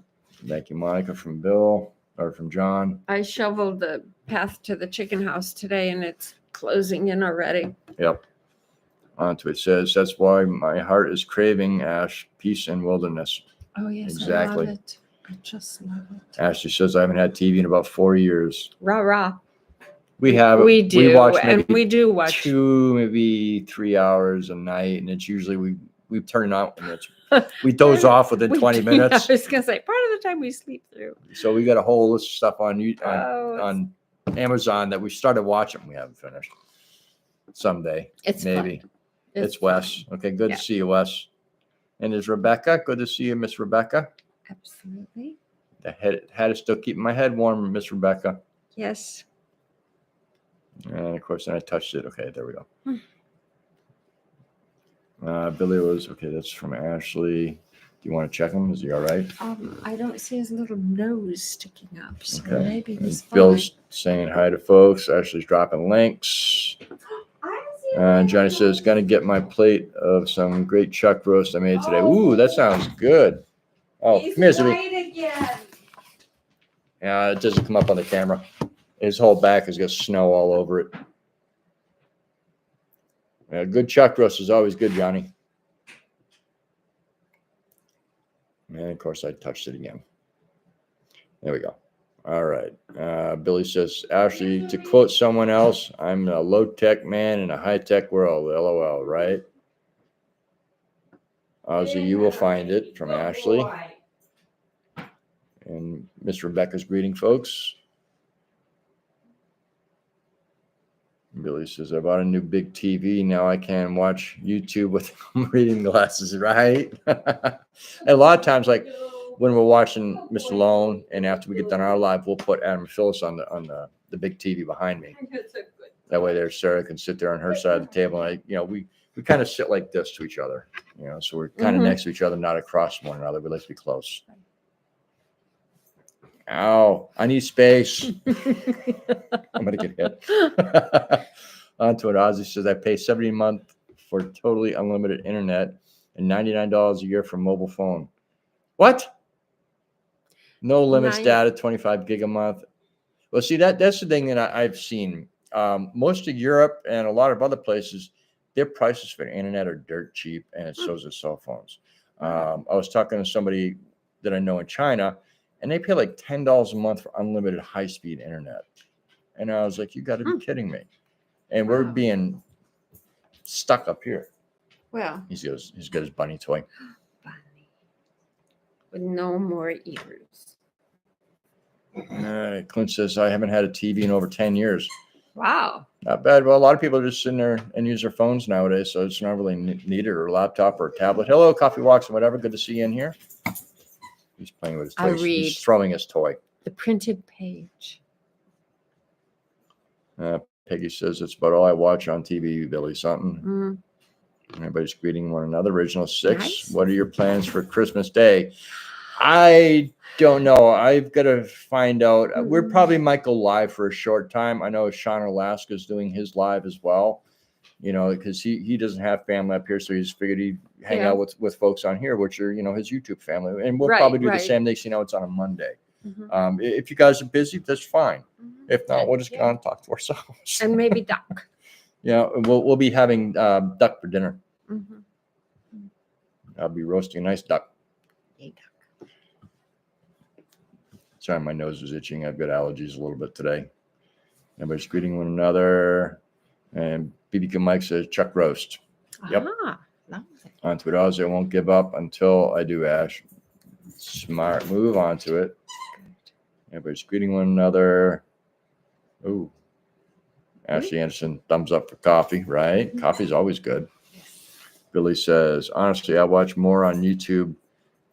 Thank you, Monica, from Bill or from John. I shoveled the path to the chicken house today, and it's closing in already. Yep. Onto it says, that's why my heart is craving, Ash, peace and wilderness. Oh, yes. Exactly. I love it. I just love it. Ashley says, I haven't had TV in about 4 years. Rah, rah. We have. We do. We watch and we do watch 2, maybe 3 hours a night. And it's usually we we turn it on and we doze off within 20 minutes. I was gonna say part of the time we sleep through. So we got a whole list of stuff on Oh, on Amazon that we started watching. We haven't finished. Someday, it's maybe. fun. It's Wes. fun. Okay, good Yeah. to see you, Wes. And there's Rebecca. Good to see you, Miss Rebecca. Absolutely. The head is still keeping my head warm, Miss Rebecca. Yes. And of course, then I touched it. Okay, there we go. Hmm. Billy was okay. That's from Ashley. Do you want to check him? Is he all right? I don't see his little nose sticking up, so Okay. maybe And he's fine. Bill's saying hi to folks. Ashley's dropping links. Johnny says, "Gonna get my plate of some great chuck roast I made today." Ooh, that sounds good. Oh, He's come here, Zippy. white again. Yeah, it doesn't come up on the camera. His whole back has got snow all over it. Yeah, good chuck roast is always good, Johnny. And of course, I touched it again. There we go. All right. Billy says, Ashley, to quote someone else, I'm a low-tech man in a high-tech world. LOL, right? Ozzy, you will find it from Good Ashley. boy. And Miss Rebecca's greeting, folks. Billy says, I bought a new big TV. Now I can watch YouTube with reading glasses, right? A lot of times, like when we're watching Mr. Lone, and after we get done our live, we'll put Adam and Phyllis on the big TV behind me. It's a good- That way there, Sarah can sit there on her side of the table. And we kind of sit like this to each other, so we're kind of Mhm. next to each other, not across one another. We like to be close. Ow, I need space. I'm going to get hit. Onto it, Ozzy says, I pay $70 a month for totally unlimited internet and $99 a year for mobile phone. What? No limits Nine- data, 25 gig a month. Well, see, that's the thing that I've seen. Most of Europe and a lot of other places, their prices for the internet are dirt cheap, and so is their cell phones. I was talking to somebody that I know in China, and they pay like $10 a month for unlimited high-speed internet. And I was like, you got to be kidding me. And we're Wow. being stuck up here. Well, He's got his bunny toy. bunny with no more ears. Clint says, I haven't had a TV in over 10 years. Wow. Not bad. Well, a lot of people are just sitting there and use their phones nowadays, so it's not really needed, or a laptop or a tablet. Hello, Coffee Walks and whatever. Good to see you in here. He's playing with his I toy. read. He's throwing his toy. The printed page. Peggy says, it's about all I watch on TV, Billy. Something. Mm. Everybody's greeting one another. Original 6. Nice. What are your plans for Christmas Day? I don't know. I've got to find out. We're probably might go live for a short time. I know Sean Alaska is doing his live as well, because he doesn't have family up here. So he's figured he'd hang Yeah. out with folks on here, which are, his YouTube family. And we'll Right, probably do the right. same thing. See, now it's on a Monday. Mhm. If you guys are busy, that's fine. Mhm. If not, we'll just Yeah. go on and talk to ourselves. And maybe duck. We'll be having duck for dinner. Mhm. I'll be roasting a nice duck. A duck. Sorry, my nose is itching. I've got allergies a little bit today. Everybody's greeting one another. And BBQ Mike says, Chuck roast. Yep. Ah, lovely. Onto it, Oz. I won't give up until I do, Ash. Smart move onto it. Everybody's greeting one another. Ooh. Ashley Anderson, thumbs up for coffee, right? Mhm. Coffee's always good. Billy says, honestly, I watch more on YouTube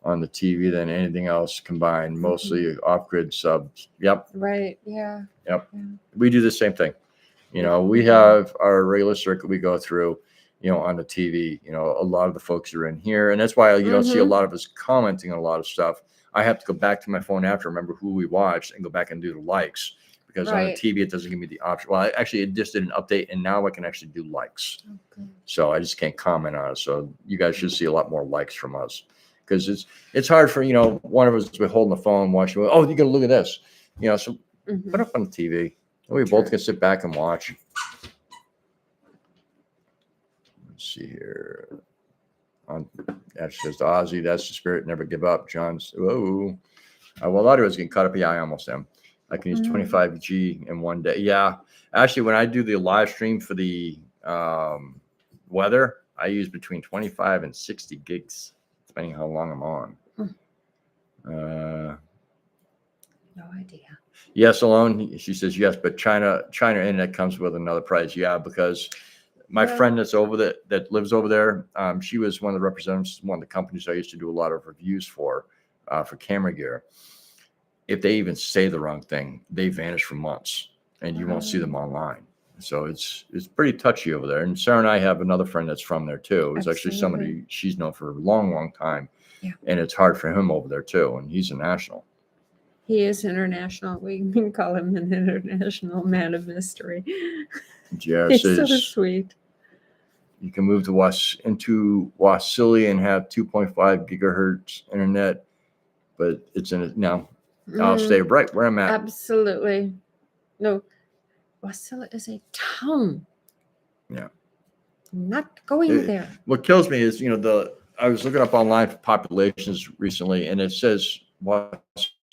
on the TV than anything else combined, mostly off-grid subs. Yep. Right. Yeah. We do the same thing. We have our regular circuit we go through, on the TV. A lot of the folks are in here. And that's why you don't see a lot of us commenting on a lot of stuff. I have to go back to my phone after, remember who we watched, and go back and do the likes. Because on the Right. TV, it doesn't give me the option. Well, actually, it just did an update, and now I can actually do likes. Okay. So I just can't comment on it. So you guys should see a lot more likes from us, because it's hard for, one of us to be holding the phone, watching. Oh, you got to look at this. So Mhm. put it up on the TV. We both True. can sit back and watch. Let's see here. Ash says to Ozzy, that's the spirit. Never give up. John's, whoa. Well, a lot of us getting caught up. Yeah, I almost am. I can use 25G in one day. Yeah. Actually, when I do the live stream for the weather, I use between 25 and 60 gigs, depending how long I'm on. No idea. Yes, alone. She says yes, but China internet comes with another price. Yeah, because my Well- friend that's over that lives over there, she was one of the representatives, one of the companies I used to do a lot of reviews for camera gear. If they even say the wrong thing, they vanish for months, and you won't see them online. So it's pretty touchy over there. And Sarah and I have another friend that's from there too. It's actually somebody she's known for a long, long time. Yeah. And it's hard for him over there too. And he's a national. He is international. We can call him an international man of mystery. Yeah, He's so says sweet. you can move to into Wasilla and have 2.5 gigahertz internet, but it's in it now. I'll stay right where I'm at. Absolutely. No, Wasilla is a town. Yeah. Not going It- there. What kills me is, I was looking up online for populations recently, and it says Wasilla's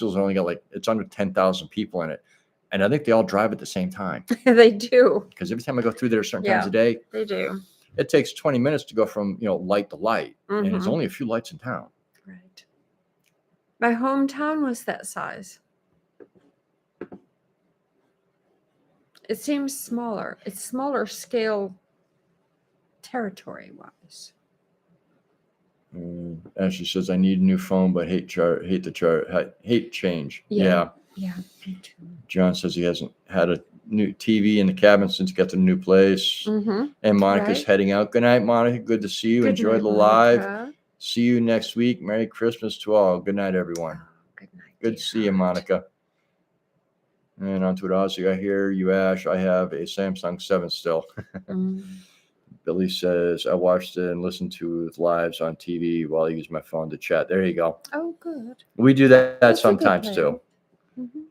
only got it's under 10,000 people in it. And I think they all drive at the same time, They do. because every time I go through there certain times a day, They do. it takes 20 minutes to go from, light to light. And there's Mhm. only a few lights in town. Right. My hometown was that size. It seems smaller. It's smaller scale territory wise. Ashley says, I need a new phone, but hate change. Yeah. Yeah, me too. John says he hasn't had a new TV in the cabin since he got to the new place. Mm-hmm. And Monica's Right. heading out. Good night, Monica. Good to see you. Enjoy the live. See you next week. Merry Christmas to all. Good night, everyone. Good night. Good to see you, Monica. And on to it, Ozzy. I hear you, Ash. I have a Samsung 7 still. Mm. Billy says, I watched it and listened to the lives on TV while I use my phone to chat. There you go. Oh, good. We do that That's a good sometimes plan. too. Mm-hmm.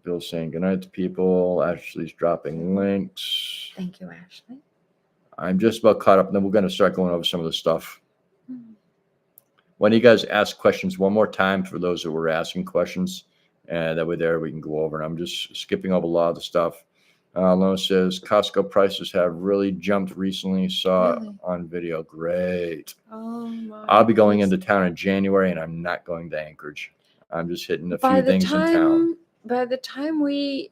Bill's saying good night to people. Ashley's dropping links. Thank you, Ashley. I'm just about caught up, and then we're going to start going over some of the stuff. Mhm. Why don't you guys ask questions one more time for those that were asking questions? And that way there we can go over. And I'm just skipping over a lot of the stuff. Lone says Costco prices have really jumped recently. Saw Really? on video. Great. Oh, my I'll be going goodness. into town in January, and I'm not going to Anchorage. I'm just hitting a By few the things in town. By the time we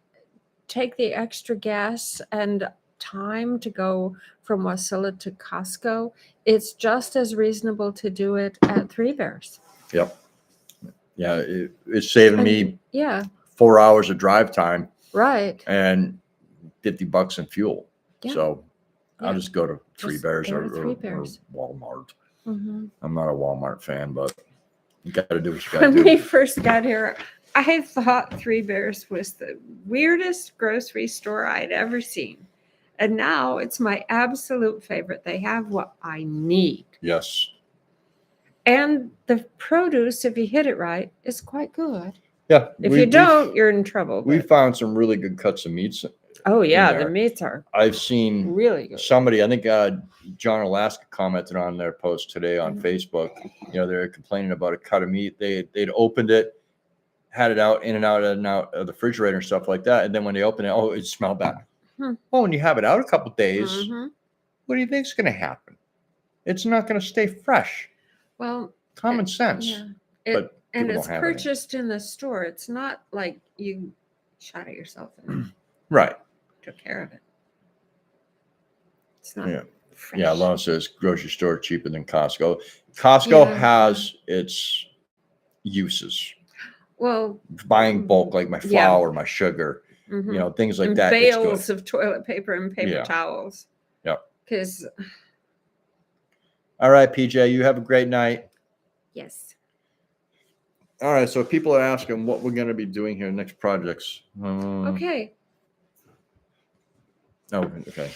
take the extra gas and time to go from Wasilla to Costco, it's just as reasonable to do it at Three Bears. Yep. Yeah, it's saving I me mean, yeah, 4 hours of drive time right. and $50 in fuel. Yeah. So I'll Yeah. just go to Three Just Bears go or, to Three or Bears. Walmart. Mm-hmm. I'm not a Walmart fan, but you got to do what you got to When do. we first got here, I thought Three Bears was the weirdest grocery store I'd ever seen. And now it's my absolute favorite. They have what I need. Yes. And the produce, if you hit it right, is quite good. Yeah. If you don't, you're in trouble. we but- found some really good cuts of meats. oh, yeah, the there. meats are I've seen really good. somebody, I think John Alaska commented on their post today on Mhm. Facebook. They're complaining about a cut of meat. They'd opened it, had it out in and out of the refrigerator and stuff like that. And then when they open it, it smelled bad. Hmm. Well, when you have it out a couple days, Mhm. what do you think's going to happen? It's not going to stay fresh. Well, Common sense. yeah. But And people it's don't have any. purchased in the store. It's not like you shot at yourself and Right. took care of it. It's not Yeah. fresh. Yeah. Lon says grocery store cheaper than Costco. Costco Yeah. has its uses. Well, Buying bulk, like my Yeah. flour, my sugar, mhm. things like And that. It's good. bales of toilet paper and paper Yeah. towels. Yep. Because, All right, PJ, you have a great night. yes. All right. So people are asking what we're going to be doing here next projects. Okay. Oh, okay.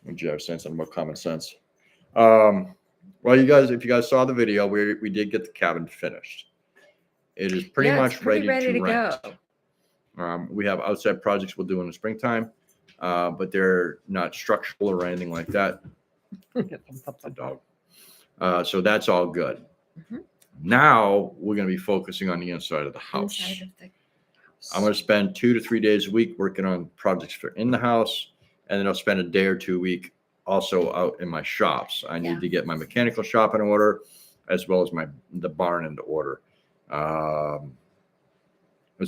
Maybe I was saying something about common sense. Well, if you guys saw the video, we did get the cabin finished. It is pretty Yeah, much it's pretty ready to rent. go. We have outside projects we'll do in the springtime, but they're not structural or anything like that. The dog. So that's all good. Mhm. Now we're going to be focusing on the inside of the house. Inside of the house. I'm going to spend 2 to 3 days a week working on projects for in the house, and then I'll spend a day or 2 a week also out in my shops. I need Yeah. to get my mechanical shop in order, as well as the barn into order, as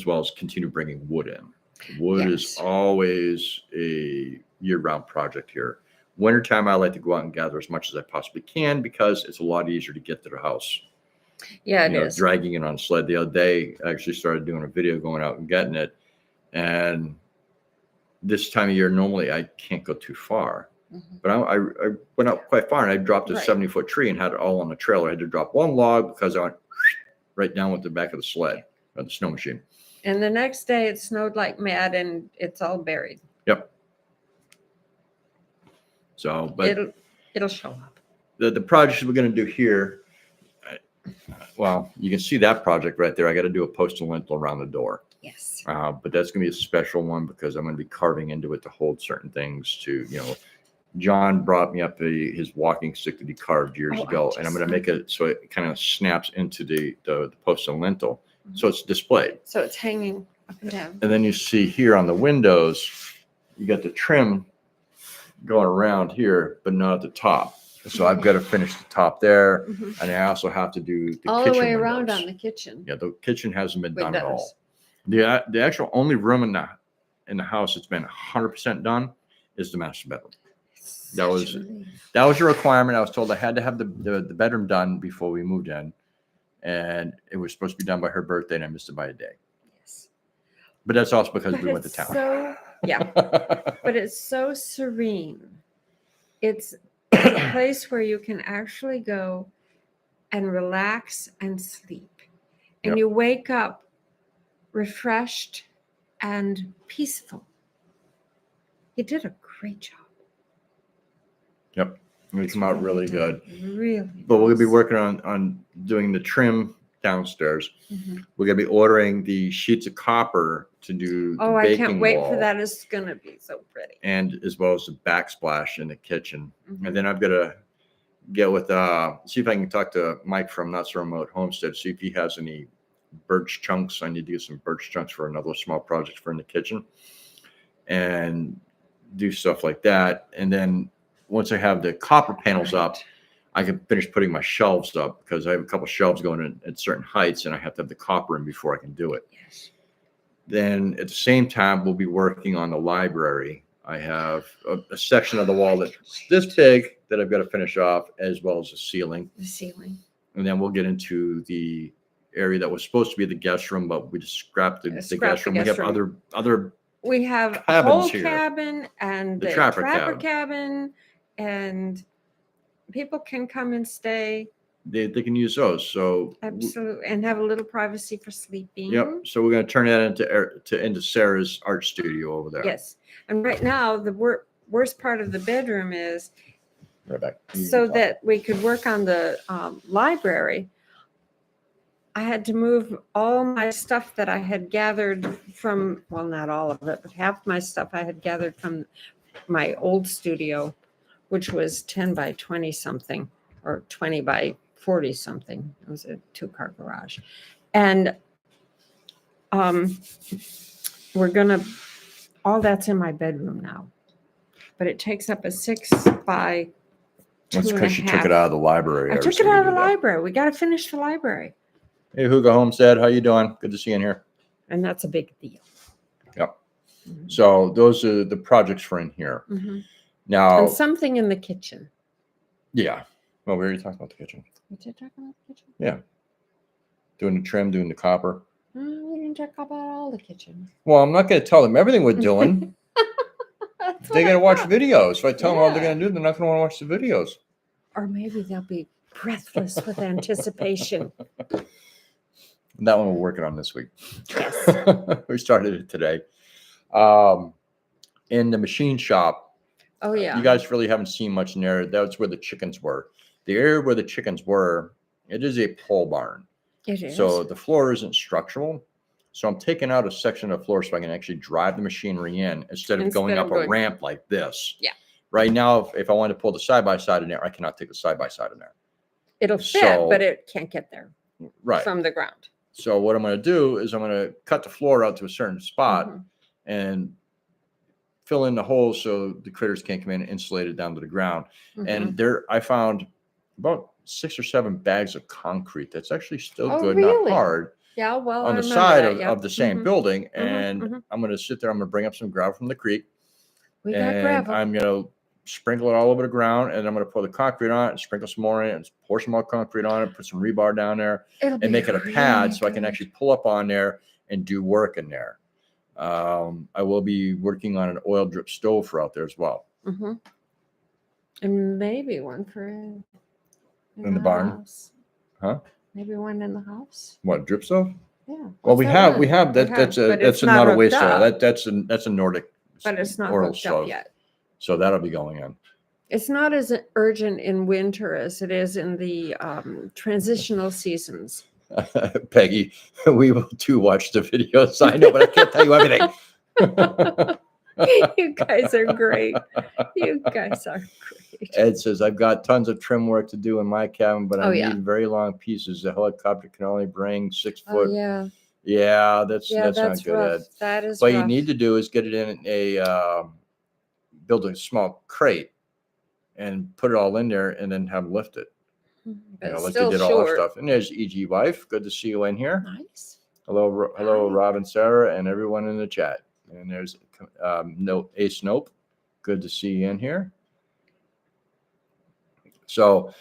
well as continue bringing wood in. Wood is Yes. always a year-round project here. Wintertime, I like to go out and gather as much as I possibly can because it's a lot easier to get to the house. Yeah, it You know, is. dragging it on a sled. The other day, I actually started doing a video going out and getting it. And this time of year, normally I can't go too far. Mhm. But I went out quite far and I dropped a Right. 70-foot tree and had it all on the trailer. I had to drop one log because I went right down with the back of the sled or the snow machine. And the next day it snowed like mad and it's all buried. Yep. So, but It'll show up. the projects we're going to do here, well, you can see that project right there. I got to do a post and lintel around the door. Yes. But that's going to be a special one because I'm going to be carving into it to hold certain things to, you know, John brought me up his walking stick that he carved years Oh, I ago, and I'm just going to make it so it kind of snaps into the post and lintel. So it's displayed. So it's hanging up and down. And then you see here on the windows, you got the trim going around here, but not at the top. So I've got to finish the top there. Mhm. And I also have to do the All the kitchen way around windows. on the kitchen. Yeah, the kitchen hasn't been done at all. Windows. The actual only room in the house that's been 100% done is the master bedroom. That was- Such a relief. That was a requirement. I was told I had to have the bedroom done before we moved in. And it was supposed to be done by her birthday, and I missed it by a day. Yes. But that's also because But we went to it's town. So, yeah, but it's so serene. It's a place where you can actually go and relax and sleep. And Yep. you wake up refreshed and peaceful. You did a great job. Yep. We come out really good. Really. But we'll be nice. working on doing the trim downstairs. Mhm. We're gonna be ordering the sheets of copper to do Oh, the I baking can't wait wall, for that. It's going to be so pretty. and as well as the backsplash in the kitchen. Mhm. And then I've got to get with see if I can talk to Mike from Not So Remote Homestead, see if he has any birch chunks. I need to get some birch chunks for another small project for in the kitchen, and do stuff like that. And then once I have the copper panels up, I can finish putting my shelves up because I have a couple shelves going in at certain heights, and I have to have the copper in before I can do it. Yes. Then at the same time, we'll be working on the library. I have a section of the wall that's this big that I've got to finish off, as well as the ceiling. The ceiling. And then we'll get into the area that was supposed to be the guest room, but we just scrapped the Scrapped guest the room. We guest have room. other We have a cabins whole here. cabin and The the trapper trapper cabin. cabin, and people can come and stay. they can use those. So Absolutely, and have a little privacy for sleeping. yep. So we're going to turn that into Sarah's art studio over there. Yes, and right now the worst part of the bedroom is Right back. so that we could work on the library. I had to move all my stuff that I had gathered from, well, not all of it, but half my stuff I had gathered from my old studio, which was 10 by 20 something or 20 by 40 something. It was a 2-car garage. And we're going to, all that's in my bedroom now. But it takes up a 6 by 2.5. That's because she took it out of the library. I Ever took so it we out of do the that. library. We got to finish the library. Hey, Hugo Homestead, how you doing? Good to see you in here. And that's a big deal. Yep. Mhm. So those are the projects for in here. Mhm. Now, And something in the kitchen. yeah. Well, we already talked about the kitchen. We did talk about the kitchen? Doing the trim, doing the copper. We didn't talk about all the kitchen. Well, I'm not going to tell them everything we're doing. That's They're what I going to watch thought. videos. If I tell them all they're Yeah. going to do, they're not going to want to watch the videos. Or maybe they'll be breathless with anticipation. That one we're working on this week. Yes. We started it today. In the machine shop, Oh, yeah. you guys really haven't seen much in there. That's where the chickens were. The area where the chickens were, it is a pole barn. It is. So the floor isn't structural. So I'm taking out a section of the floor so I can actually drive the machinery in instead of going Instead up of a going- ramp like this. Yeah. Right now, if I wanted to pull the side-by-side in there, I cannot take the side-by-side in there. It'll fit, so- but it can't get there Right. from the ground. So what I'm going to do is I'm going to cut the floor out to a certain spot Mhm. and fill in the holes so the critters can't come in and insulate it down to the ground. Mhm. And there, I found about 6 or 7 bags of concrete. That's actually still Oh, good, really? not hard, Yeah, well, on I the remember side that, yeah. of the same Mhm. building. And mhm. I'm going to sit there. I'm going to bring up some gravel from the creek. We got And gravel. I'm going to sprinkle it all over the ground. And I'm going to pour the concrete on it and sprinkle some more in it and pour some more concrete on it, put some rebar down there It'll be and make it a pad really so I can good. actually pull up on there and do work in there. I will be working on an oil drip stove for out there as well. Mhm. And maybe one for In the barn? house. Huh? Maybe one in the house. What, drip stove? Yeah. Well, What's we that have one? that. But That's it's not not a hooked waste oil. up. That's a Nordic But it's not oil hooked up stove. yet. So that'll be going in. It's not as urgent in winter as it is in the transitional seasons. Peggy, we will too watch the videos. I know, but I can't tell you everything. You guys are great. You guys are great. Ed says, I've got tons of trim work to do in my cabin, but I Oh, need yeah. very long pieces. The helicopter can only bring 6 Oh foot. yeah. Yeah, that's Yeah, not that's good, rough. Ed. That is What rough. you need to do is get it in build a small crate and put it all in there and then have them lift it. But it's Like still they did all our short. stuff. And there's EG Wife. Good to see you in here. Nice. Hello, Hi. Rob and Sarah and everyone in the chat. And there's Ace Nope. Good to see you in here. So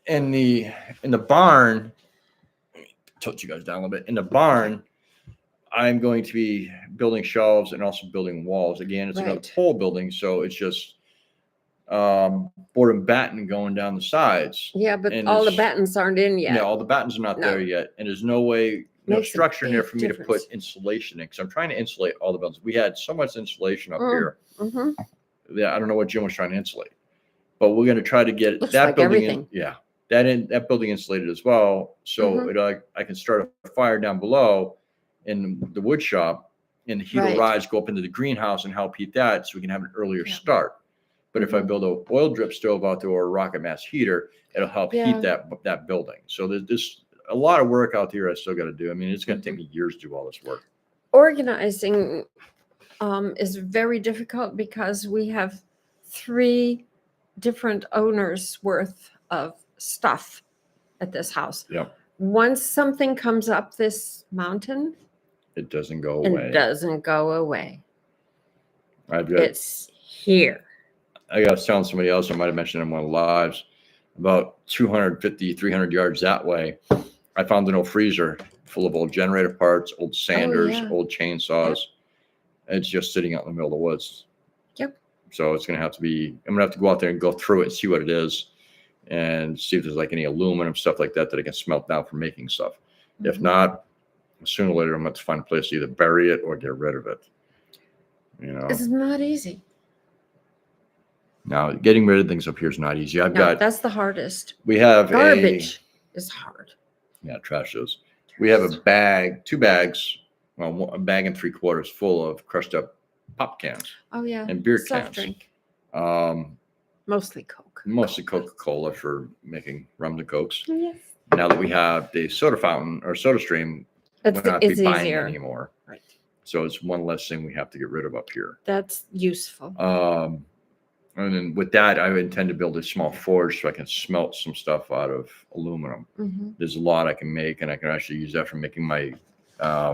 in the barn, tilt you guys down a little bit. In the barn, I'm going to be building shelves and also building walls. Again, it's another Right. pole building, so it's just board and batten going down the sides. Yeah, but And all the it's- battens aren't in yet. Yeah, all the battens are not there No. yet, and there's no way, no Makes a structure in there big for me to difference. put insulation in because I'm trying to insulate all the buildings. We had so much insulation up Mm. here. Mm-hmm. Yeah, I don't know what Jim was trying to insulate, but we're going to try to get Looks that like building everything. that building insulated as well, so Mhm. I can start a fire down below in the wood shop, and the heat Right. will rise, go up into the greenhouse and help heat that, so we can have an earlier Yeah. start. But if I Mhm. build a oil drip stove out there or a rocket mass heater, it'll help Yeah. heat that building. So there's a lot of work out here I still got to do. I mean, it's going to take Mm-hmm. me years to do all this work. Organizing is very difficult because we have 3 different owners worth of stuff at this house. Yep. Once something comes up this mountain, It doesn't go it away. doesn't go away. I've got It's here. I was telling somebody else, I might have mentioned in one of the lives, about 250, 300 yards that way, I found an old freezer full of old generator parts, old sanders, yeah. old chainsaws. It's just sitting out in the middle of the woods. Yep. So it's going to have to be, I'm going to have to go out there and go through it and see what it is and see if there's like any aluminum, stuff like that I can smelt down for making stuff. If Mhm. not, sooner or later, I'm going to have to find a place to either bury it or get rid of it. You know, It's not easy. now getting rid of things up here is not easy. No, that's the hardest. We have Garbage is hard. Yeah, trash is. We have a bag, 2 bags, well, a bag and 3/4 full of crushed up pop cans Oh yeah. and beer Soft cans. drink. Mostly Mostly Coke. Coca-Cola for making rum and cokes. Yes. Now that we have the soda fountain or soda stream, It's, we're not it's be buying easier. anymore. Right. So it's one less thing we have to get rid of up here. That's useful. And then with that, I intend to build a small forge so I can smelt some stuff out of aluminum. Mm-hmm. There's a lot I can make, and I can actually use that for making my I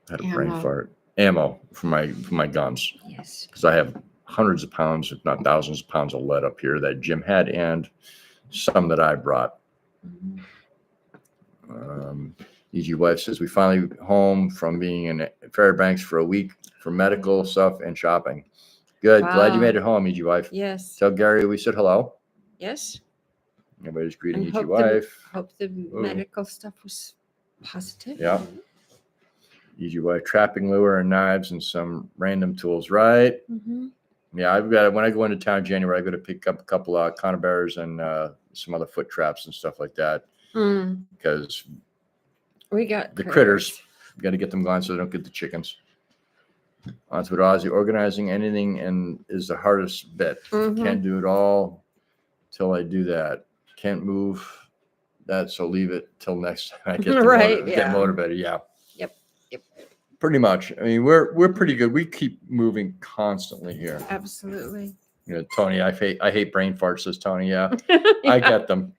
had a brain Ammo. fart. Ammo for my guns, Yes. because I have hundreds of pounds, if not thousands of pounds of lead up here that Jim had, and some that I brought. Mhm. EG Wife says we finally home from being in Fairbanks for a week for medical stuff and shopping. Good, glad you Wow. made it home, EG Wife. Yes. Tell Gary we said hello. Yes. Everybody's greeting And EG hope the- Wife. Hope the medical stuff was positive. Yeah. EG Wife trapping lure and knives and some random tools, right? Mm-hmm. Yeah, I've got, when I go into town in January, I got to pick up a couple of conibears and some other foot traps and stuff like that, Mm. because We got the critters, you got to get them gone so they don't get the chickens. On to it, Ozzy. Organizing anything and is the hardest bit. Mhm. Can't do it all till I do that. Can't move that, so leave it till next time I get Right, get yeah. motivated. Yeah. Yep. Pretty much. I mean, we're pretty good. We keep moving constantly here. Absolutely. You know, Tony, I hate brain farts, says Tony. Yeah, Yeah. I get them.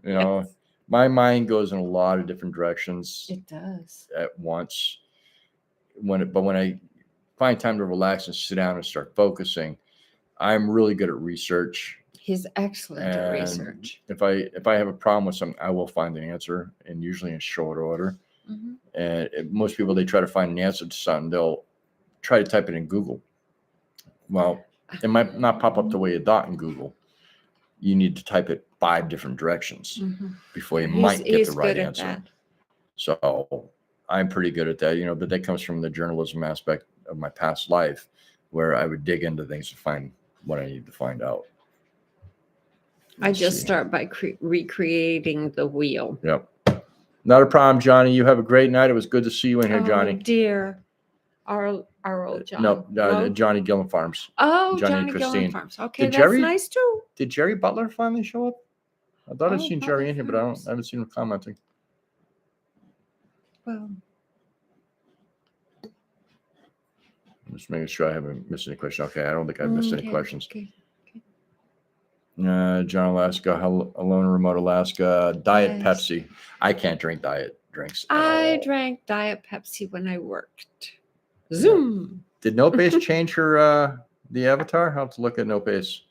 You know, Yes. my mind goes in a lot of different directions It does. at once. But when I find time to relax and sit down and start focusing, I'm really good at research. He's excellent at And research. If I have a problem with something, I will find an answer, and usually in short order. Mhm. And most people, they try to find an answer to something, they'll try to type it in Google. Well, it might not pop up the way you thought in Google. You need to type it 5 different directions Mhm. before you He's- might get he's the right good at answer. that. So I'm pretty good at that, you know, but that comes from the journalism aspect of my past life, where I would dig into things to find what I need to find out. I Let's just see. start by recreating the wheel. Yep. Not a problem, Johnny. You have a great night. It was good to see you in here, Oh Johnny. dear. Our old John. No, Johnny Gillen Farms. Oh, Johnny and Johnny Gillen Christine. Farms. Okay, Did that's Jerry- nice too. Did Jerry Butler finally show up? I thought I'd Oh, seen Butler Jerry in here, but I Farms. haven't seen him commenting. Well, I'm just making sure I haven't missed any questions. Okay, I don't think I've missed any okay, questions. okay. John Alaska, Alone in Remote Alaska, Diet Yes. Pepsi. I can't drink diet drinks at I all. drank Diet Pepsi when I worked. Zoom. Did No Base change her the avatar? I'll have to look at No Base.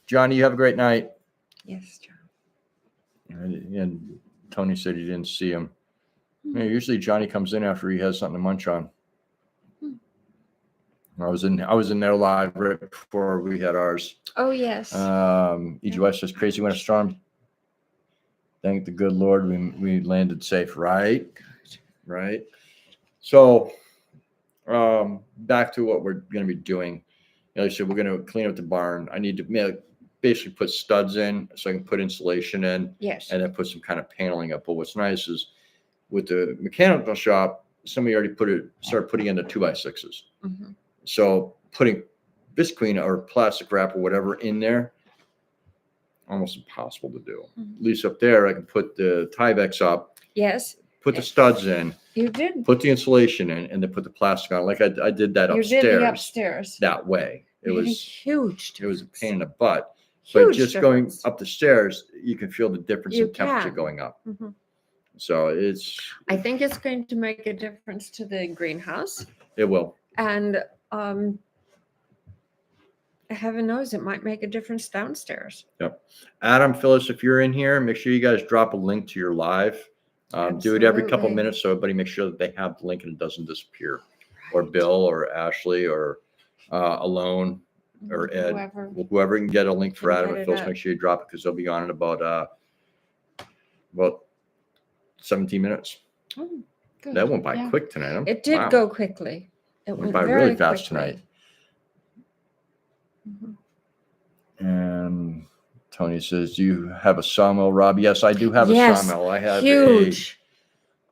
Johnny, you have a great night. Yes, John. And Tony said he didn't see him. Hmm. Yeah, usually Johnny comes in after he has something to munch on. Hmm. I was in there live right before we had ours. Oh, yes. EG West says crazy winter storm. Thank the good Lord we landed safe. Right. So back to what we're going to be doing. Like I said, we're going to clean up the barn. I need to basically put studs in so I can put insulation in, Yes. and then put some kind of paneling up. But what's nice is with the mechanical shop, somebody already started putting in the 2x6s. Mhm. So putting visqueen or plastic wrap or whatever in there, almost impossible to do. Mhm. At least up there, I can put the Tyvek up, Yes, put the studs in, you did. put the insulation in, and then put the plastic on. Like I did that You upstairs, did the upstairs. that way. It Made a was huge. it was a difference. pain in the butt. Huge But just going difference. up the stairs, you can feel the difference You in temperature can. going up. Mhm. So it's I think it's going to make a difference to the greenhouse, it will. and heaven knows it might make a difference downstairs. Adam, Phyllis, if you're in here, make sure you guys drop a link to your live. Do it every couple Absolutely. minutes so everybody makes sure that they have the link and it doesn't disappear. Or Right. Bill or Ashley or Alone or Ed, whoever can get a link for Can Adam get and it Phyllis, up. make sure you drop it because they'll be on in about 17 minutes. Oh, good. That went by Yeah. quick tonight. Huh? It did Wow. go quickly. It Went went by very really fast quickly. Mhm. And Tony says, "Do you have a sawmill, Rob?" Yes, I do have Yes, a sawmill. I have Huge.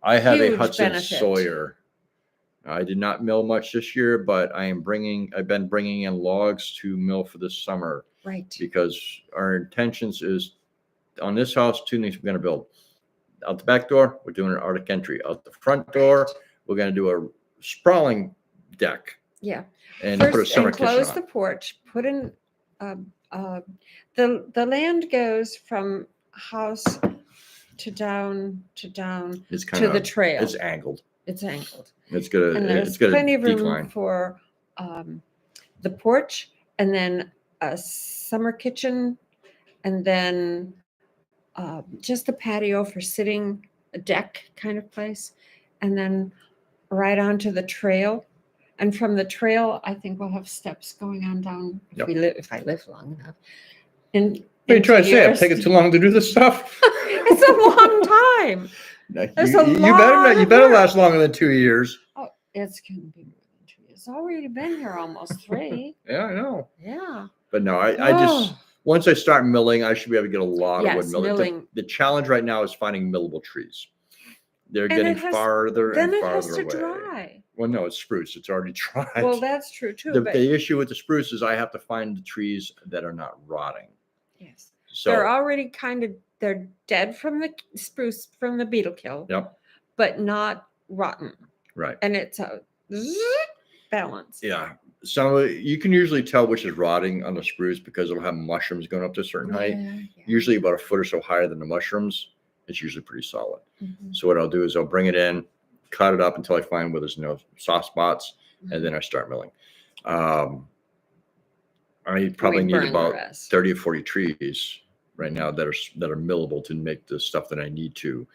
I have a huge Hudson benefit. Sawyer. I did not mill much this year, but I've been bringing in logs to mill for this summer Right. because our intentions is on this house, 2 things we're going to build. Out the back door, we're doing an Arctic entry. Out the front door, we're going to do a sprawling deck Yeah. and put a First, summer and kitchen close on. the porch. Put in the land goes from house to down It's to kind the of trail. it's angled. It's angled, It's gonna and there's it's gonna plenty of room decline. for the porch, and then a summer kitchen, and then just a patio for sitting, a deck kind of place, and then right onto the trail. And from the trail, I think we'll have steps going on down Yep. if I live long enough. And What are you trying to say? I'm taking too long to do this stuff. It's a long time. There's a You better lot not. You of better work. last longer than 2 years. Oh, it's gonna be more than 2 years. It's already been here almost 3. Yeah, I know. Yeah. But no, I just Oh, once I start milling, I should be able to get a lot of wood yes, milling. milling. The challenge right now is finding millable trees. They're And getting it has- farther Then and it has farther to away. dry. Well, no, it's spruce. It's already dried. Well, that's true too. the, but the issue with the spruce is I have to find the trees that are not rotting. yes, So they're already they're dead from the spruce from the beetle kill, yep. but not rotten. Right. and it's a balance. Yeah. So you can usually tell which is rotting on the spruce because it'll have mushrooms going up to a certain height. Yeah. Usually about a foot or so higher than the mushrooms. It's usually pretty solid. Mhm. So what I'll do is I'll bring it in, cut it up until I find where there's no soft spots, and then I start milling. I probably need burn the about rest. 30 or 40 trees right now that are millable to make the stuff that I need to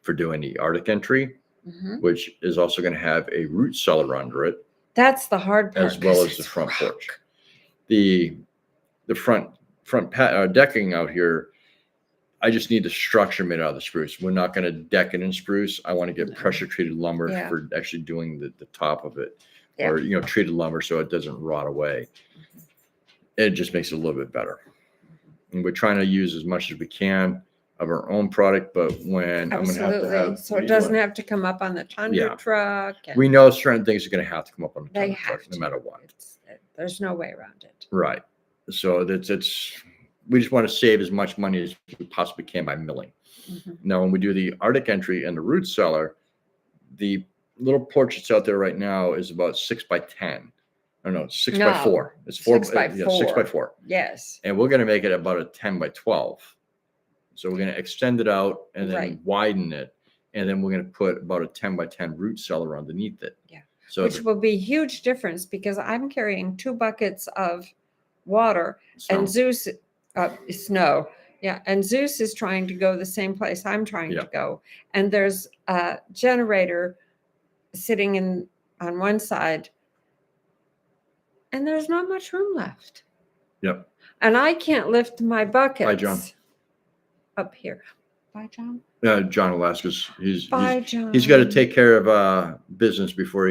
for doing the Arctic entry, Mhm. which is also going to have a root cellar under it, That's the hard part. as well 'cause as the it's front rock. porch. The front decking out here, I just need the structure made out of the spruce. We're not going to deck it in spruce. I want to get No. pressure treated lumber Yeah. for actually doing the top of it, Yeah. or treated lumber so it doesn't rot away. It just makes it a little bit better. And we're trying to use as much as we can of our own product, but when I'm going to have to Absolutely. have, So it doesn't have to come up on the Tundra Yeah. truck. And we know certain things are going to have to come up on the they tongue have truck, to. no matter what. There's no way around it. Right. So we just want to save as much money as we possibly can by milling. Mhm. Now, when we do the Arctic entry and the root cellar, the little porch that's out there right now is about 6 by 10. I don't know, 6 by No, 4. It's 4 6 by 6 by 4. 4. Yes. And we're going to make it about a 10 by 12. So we're going to extend it out and then Right. widen it. And then we're going to put about a 10 by 10 root cellar underneath it. Yeah. So Which will be a huge difference because I'm carrying 2 buckets of water and Zeus, snow. Yeah. And Zeus is trying to go the same place I'm trying Yeah. to go. And there's a generator sitting on one side and there's not much room left. Yep. And I can't lift my buckets John. up here. Bye, John. John Alaska's, Bye, John. he's got to take care of business before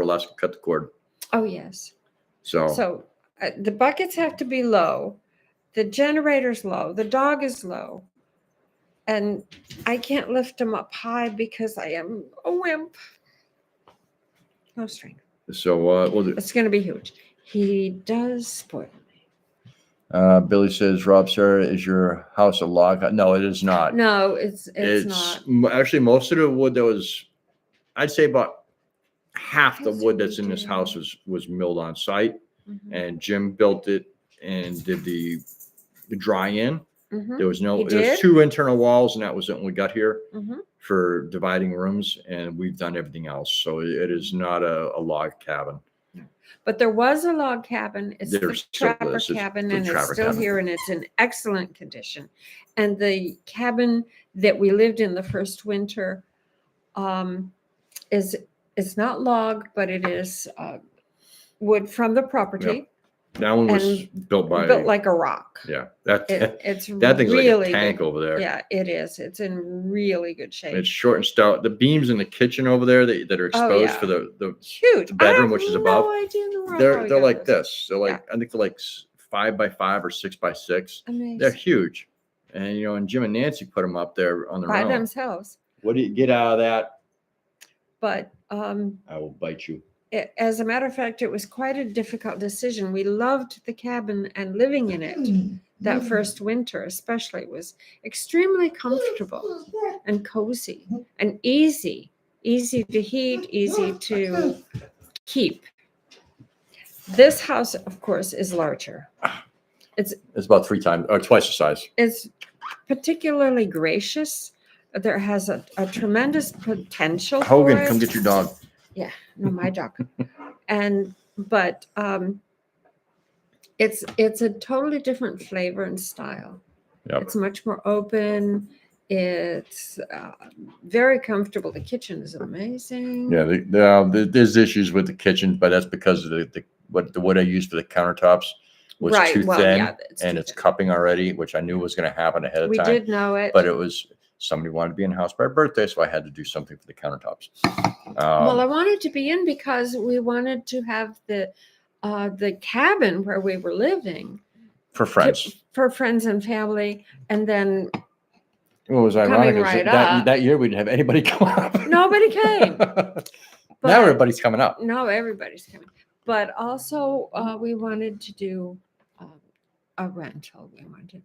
Alaska cut the cord. Oh, yes. So The buckets have to be low. The generator's low. The dog is low. And I can't lift them up high because I am a wimp. No strength. we'll do. It's going to be huge. He does spoil me. Billy says, Rob, Sarah, is your house a log? No, it is not. No, it's not. Actually, most of the wood that was, I'd say about half the Yes, wood we that's in this do. house was milled on site, Mhm. and Jim built it and did the dry in. Mhm. There was He there's did? 2 internal walls, and that was it when we got here Mhm. for dividing rooms, and we've done everything else. So it is not a log cabin. But there was a log cabin. It's There the still trapper is. It's cabin, the and it's trapper still cabin. here, and it's in excellent condition. And the cabin that we lived in the first winter is not log, but it is wood from the property, That one was built by built like a rock. yeah. That It's that thing's really like a tank good. over there. Yeah, it is. It's in really good shape. It's short and stout. The beams in the kitchen over there that are exposed yeah. for the Huge. the bedroom, I have which is no above, idea in the world how they're we they're got like this. They're like Yeah. I think they're like 5 by 5 or 6 by 6. Amazing. They're huge. And and Jim and Nancy put them up there on their By own. themselves. What do you get out of that? But I will bite you. as a matter of fact, it was quite a difficult decision. We loved the cabin and living in it. That first winter, especially, was extremely comfortable and cozy and easy to heat, easy to keep. This house, of course, is larger. It's about 3 times or twice the size. It's particularly gracious. There has a tremendous potential. Hogan, for it. come get your dog. No, my dog. But it's a totally different flavor and style. Yep. It's much more open. It's very comfortable. The kitchen is amazing. Yeah, there's issues with the kitchen, but that's because of the wood I used for the countertops was Right, too well, thin, yeah, it's and too it's thin. cupping already, which I knew was going to happen ahead of We time. did know it. But it was somebody wanted to be in the house by her birthday, so I had to do something for the countertops. Well, I wanted to be in because we wanted to have the cabin where we were living for friends. for friends and family, and then What was ironic is right that, up. that year we didn't have anybody come up. Nobody came. Now everybody's coming up. No, everybody's coming. But also, we wanted to do a rental. We wanted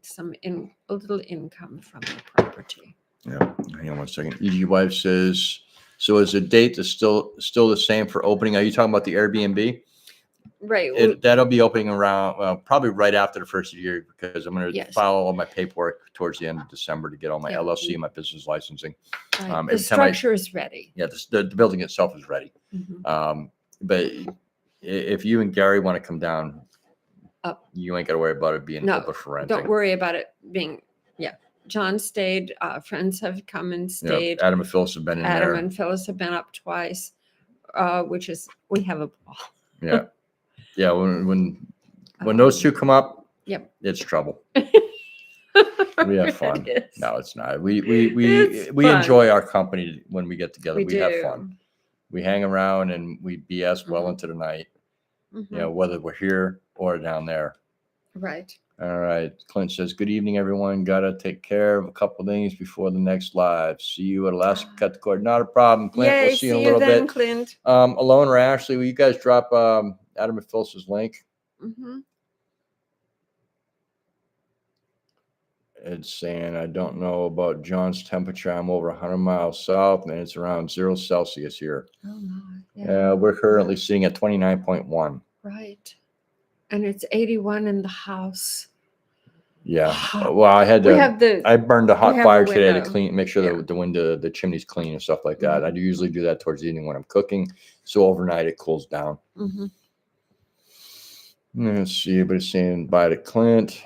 a little income from the property. Yeah, hang on one second. Your wife says So is the date that's still the same for opening? Are you talking about the Airbnb? Right. That'll be opening around probably right after the first of the year because I'm going to Yes. file all my paperwork towards the end of December to get all my Yeah. LLC and my business licensing. Right. every The time I- structure is ready. Yeah, the building itself is ready. Mhm. But if you and Gary want to come down, Up. you ain't got to worry about it being No, open for renting. Don't worry about it being, yeah. John stayed, friends have come and Yeah, stayed. Adam and Phyllis have been in Adam there. and Phyllis have been up twice, which is, we have a ball. Yeah. Yeah. When those two come up, Yep. it's trouble. We have fun. It is. No, it's not. We It's fun. enjoy our company when we get together. We We have do. fun. We hang around and we BS well Mhm. into the night. Mhm. You know, whether we're here or down there. Right. All right. Clint says, good evening, everyone. Gotta take care of a couple things before the next live. See you at Alaska Cut the Cord. Not a problem, Clint. Yay, We'll see you in a see little then, bit. Clint. Alone or Ashley, will you guys drop Adam and Phyllis's link? Hmm. It's saying, I don't know about John's temperature. I'm over 100 miles south and it's around 0 Celsius here. Oh my. Yeah. We're currently sitting at 29.1. Right. And it's 81 in the house. Yeah. Well, I had We have I burned a hot we have fire a today to window. clean, make sure Yeah. the window, the chimney's clean and stuff like that. Mhm. I do usually do that towards the evening when I'm cooking. So overnight it cools down. Hmm. Let's see, but it's saying bye to Clint.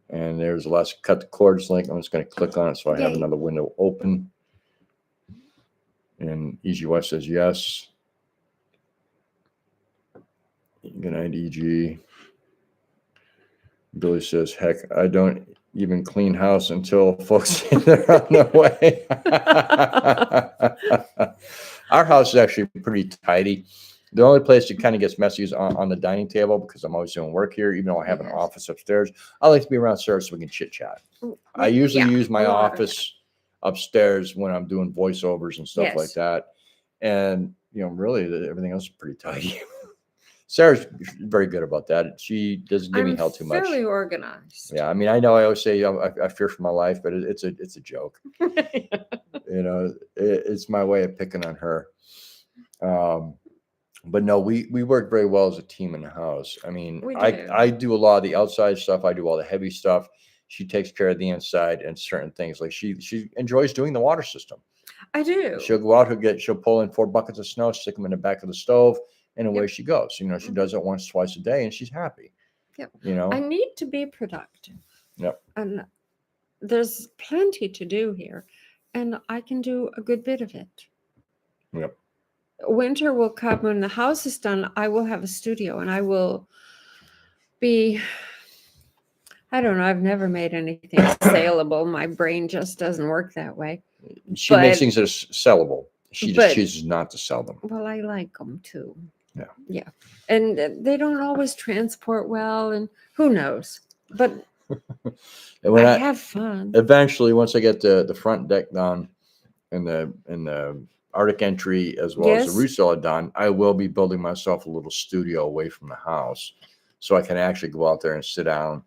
And there's the last cut the cords link. I'm just going to click on it so I have Yay. another window open. And Easy West says yes. Good night, EG. Billy says, heck, I don't even clean house until folks say they're on their way. Our house is actually pretty tidy. The only place it kind of gets messy is on the dining table because I'm always doing work here, even though I have an Yes. office upstairs. I like to be around Sarah so we can chit chat. I usually use my office upstairs when I'm doing voiceovers and stuff like Yes. that. And, you know, really everything else is pretty tidy. Sarah's very good about that. She doesn't give me hell too much. Fairly organized. Yeah, I mean, I know I always say I fear for my life, but it's a joke. You know, it's my way of picking on her. But no, we work very well as a team in the house. I mean, We do. I do a lot of the outside stuff. I do all the heavy stuff. She takes care of the inside and certain things. Like she enjoys doing the water system. I do. She'll go out, she'll pull in 4 buckets of snow, stick them in the back of the stove, and away Yep. she goes. You know, she does it once, twice a day, and she's happy. Yep. You know. I need to be productive. Yep. And there's plenty to do here, and I can do a good bit of it. Yep. Winter will come when the house is done. I will have a studio, and I will be. I don't know. I've never made anything saleable. My brain just doesn't work that way. She makes But- things that are sellable. She but- just chooses not to sell them. Well, I like them too. Yeah. Yeah. And they don't always transport well, and who knows? But And when I have fun. eventually, once I get the front deck done and the Arctic entry as well as the Yes. root cellar done, I will be building myself a little studio away from the house so I can actually go out there and sit down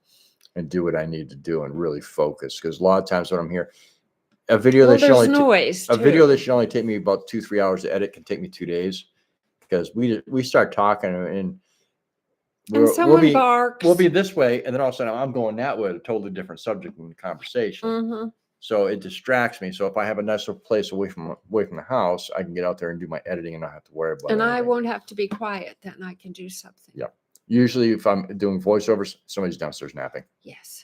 and do what I need to do and really focus. Because a lot of times when I'm here, a video Well, that should there's only noise. a video too. that should only take me about 2-3 hours to edit can take me 2 days because we start talking and and we'll someone be barks. we'll be this way and then all of a sudden I'm going that way, a totally different subject in the conversation. Mhm. So it distracts me. So if I have a nicer place away from the house, I can get out there and do my editing and not have to worry about it. And I won't have to be quiet. Then I can do something. Yeah. Usually if I'm doing voiceovers, somebody's downstairs napping. Yes.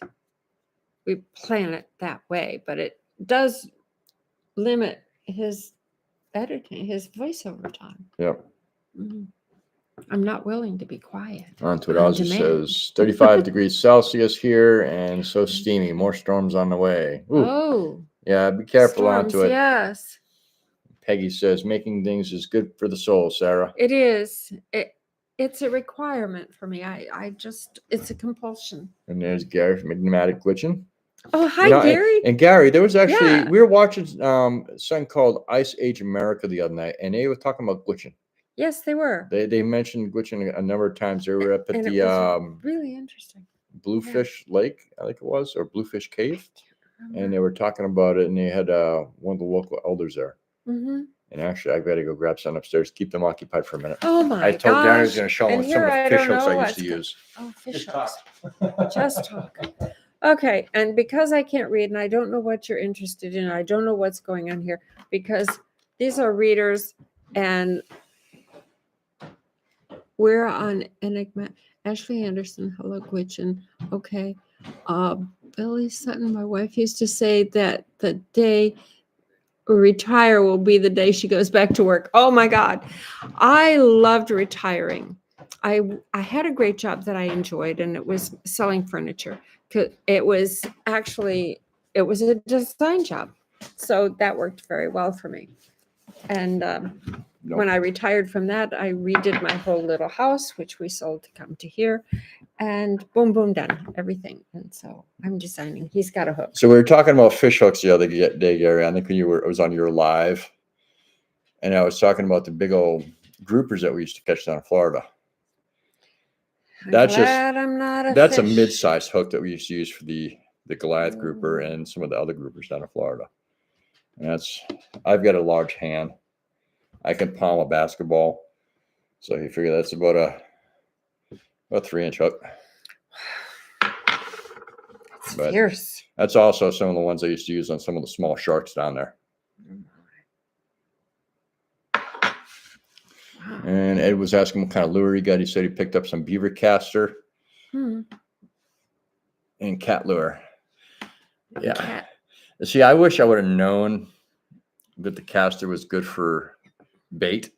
We plan it that way, but it does limit his editing, his voiceover time. Yep. Mhm. I'm not willing to be quiet. On to it. On Ozzy demand. says 35 degrees Celsius here and so steamy. More storms on the way. Ooh. Oh, Yeah, be careful storms, onto it. yes, Peggy says making things is good for the soul, Sarah. it is. It's a requirement for me. I just, it's a compulsion. And there's Gary from Enigmatic Glitching. Oh, hi, You know, Gary. And Gary, there was actually Yeah. we were watching something called Ice Age America the other night, and they were talking about glitching. Yes, they were. They mentioned glitching a number of times. They were up at And it the was really interesting. Bluefish Lake, I think it was, or Bluefish Cave, and Remember? they were talking about it. And they had one of the local elders there. Mhm. And actually, I've got to go grab some upstairs. Keep them occupied for a minute. Oh my I told Darren I was gosh. going to show him And some here of the I fish don't hooks know I used to what's use. Oh, fish hooks. Just talk. Okay, and because I can't read and I don't know what you're interested in, I don't know what's going on here because these are readers and we're on Enigma. Ashley Anderson, hello, Gwitchin. Okay. Billy Sutton, my wife used to say that the day we retire will be the day she goes back to work. Oh my God. I loved retiring. I had a great job that I enjoyed, and it was selling furniture. It was a design job, so that worked very well for me. And when I retired from that, I redid my whole little house, which we sold to come to here, and boom, boom, done everything. And so I'm designing. He's got a hook. So we were talking about fish hooks the other day, Gary. I think when it was on your live, and I was talking about the big old groupers that we used to catch down in Florida. That's a fish. mid-sized hook that we used to use for the Goliath grouper and some of the other groupers down in Florida. And I've got a large hand. I can palm a basketball. So you figure that's about a 3-inch hook. It's But fierce. that's also some of the ones I used to use on some of the small sharks down there. And Ed was asking what kind of lure he got. He said he picked up some beaver caster and cat lure. Yeah. Cat. See, I wish I would have known that the caster was good for bait.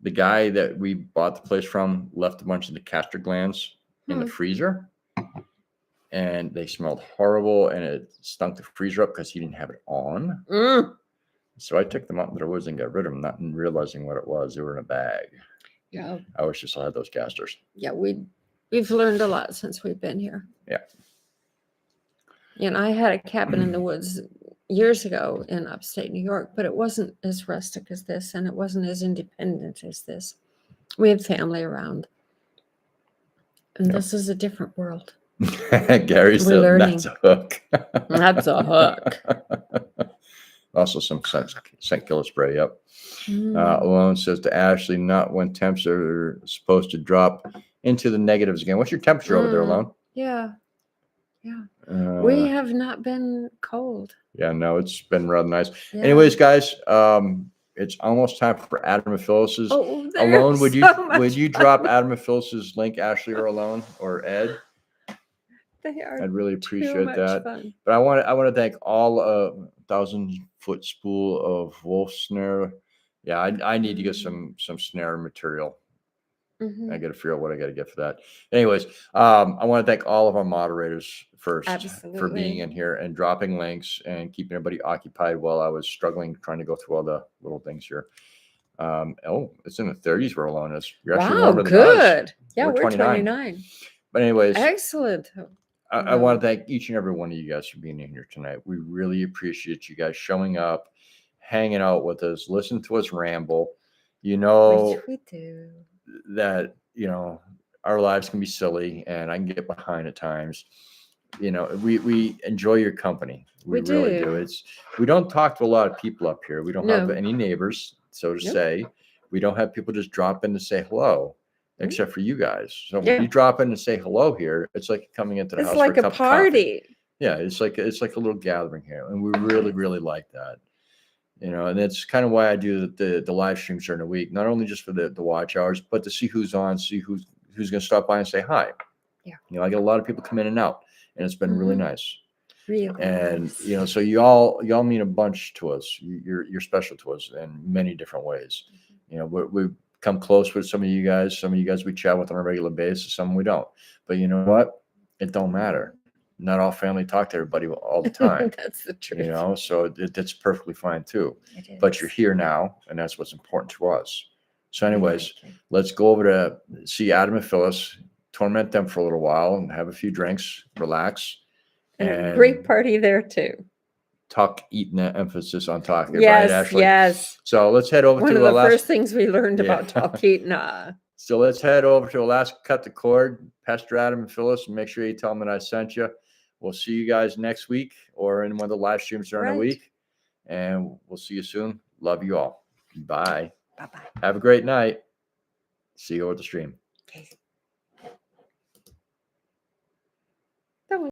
The guy that we bought the place from left a bunch of the castor glands in the freezer, and they smelled horrible, and it stunk the freezer up because he didn't have it on. So I took them out into the woods and got rid of them, not realizing what it was. They were in a bag. Yeah. I wish I still had those casters. Yeah, we've learned a lot since we've been here. Yeah. And I had a cabin in the woods years ago in upstate New York, but it wasn't as rustic as this, and it wasn't as independent as this. We had family around. And this is a different world. Gary said that's a hook. That's a hook. Also some scent killer spray. Yep. Alone says to Ashley, not when temps are supposed to drop into the negatives again. What's your temperature over there, Alone? Yeah. We have not been cold. Yeah, no, it's been rather nice. Yeah. Anyways, guys, it's almost time for Adam and Phyllis's. Alone, would you drop Adam and Phyllis's link, Ashley, or Alone or Ed? They are I'd really appreciate that. Fun. But I want to thank all 1,000-foot spool of wolf snare. Yeah, I need to get some snare material. I got to figure out what I got to get for that. Anyways, I want to thank all of our moderators first for being in here and dropping links and keeping everybody occupied while I was struggling trying to go through all the little things here. It's in the 30s where Alone is. You're actually warmer than us. Yeah, we're 29. But anyways, excellent. I want to thank each and every one of you guys for being in here tonight. We really appreciate you guys showing up, hanging out with us, listening to us ramble. You know, which we do. That, our lives can be silly and I can get behind at times. We enjoy your company. We really do. We don't talk to a lot of people up here. We don't have any neighbors, so to say. We don't have people just drop in to say hello. Except for you guys. So when you drop in and say hello here, it's like coming into the house. It's like for a a party. Yeah, it's like a little gathering here, and we really, really like that. And that's kind of why I do the live streams during the week, not only just for the watch hours, but to see who's on, see who's going to stop by and say hi. Yeah. I get a lot of people come in and out, and it's been really nice. Really. And so y'all mean a bunch to us. You're special to us in many different ways. We come close with some of you guys. Some of you guys we chat with on a regular basis. Some we don't. But you know what? It don't matter. Not all family talk to everybody all the time. That's the truth. So that's perfectly fine too. But you're here now, and that's what's important to us. So anyways, let's go over to see Adam and Phyllis, torment them for a little while and have a few drinks, relax. And a great party there too. Talk, eat, and emphasis on talking. Yes, right, Ashley? Yes. So let's head over One to of the first things we learned about talk, eat, So let's head over to Alaska, cut the cord, Pastor Adam and Phyllis, and make sure you tell them that I sent you. We'll see you guys next week or in one of the live streams during the week. And we'll see you soon. Love you all. Bye. Bye-bye. Have a great night. See you at the stream. Okay.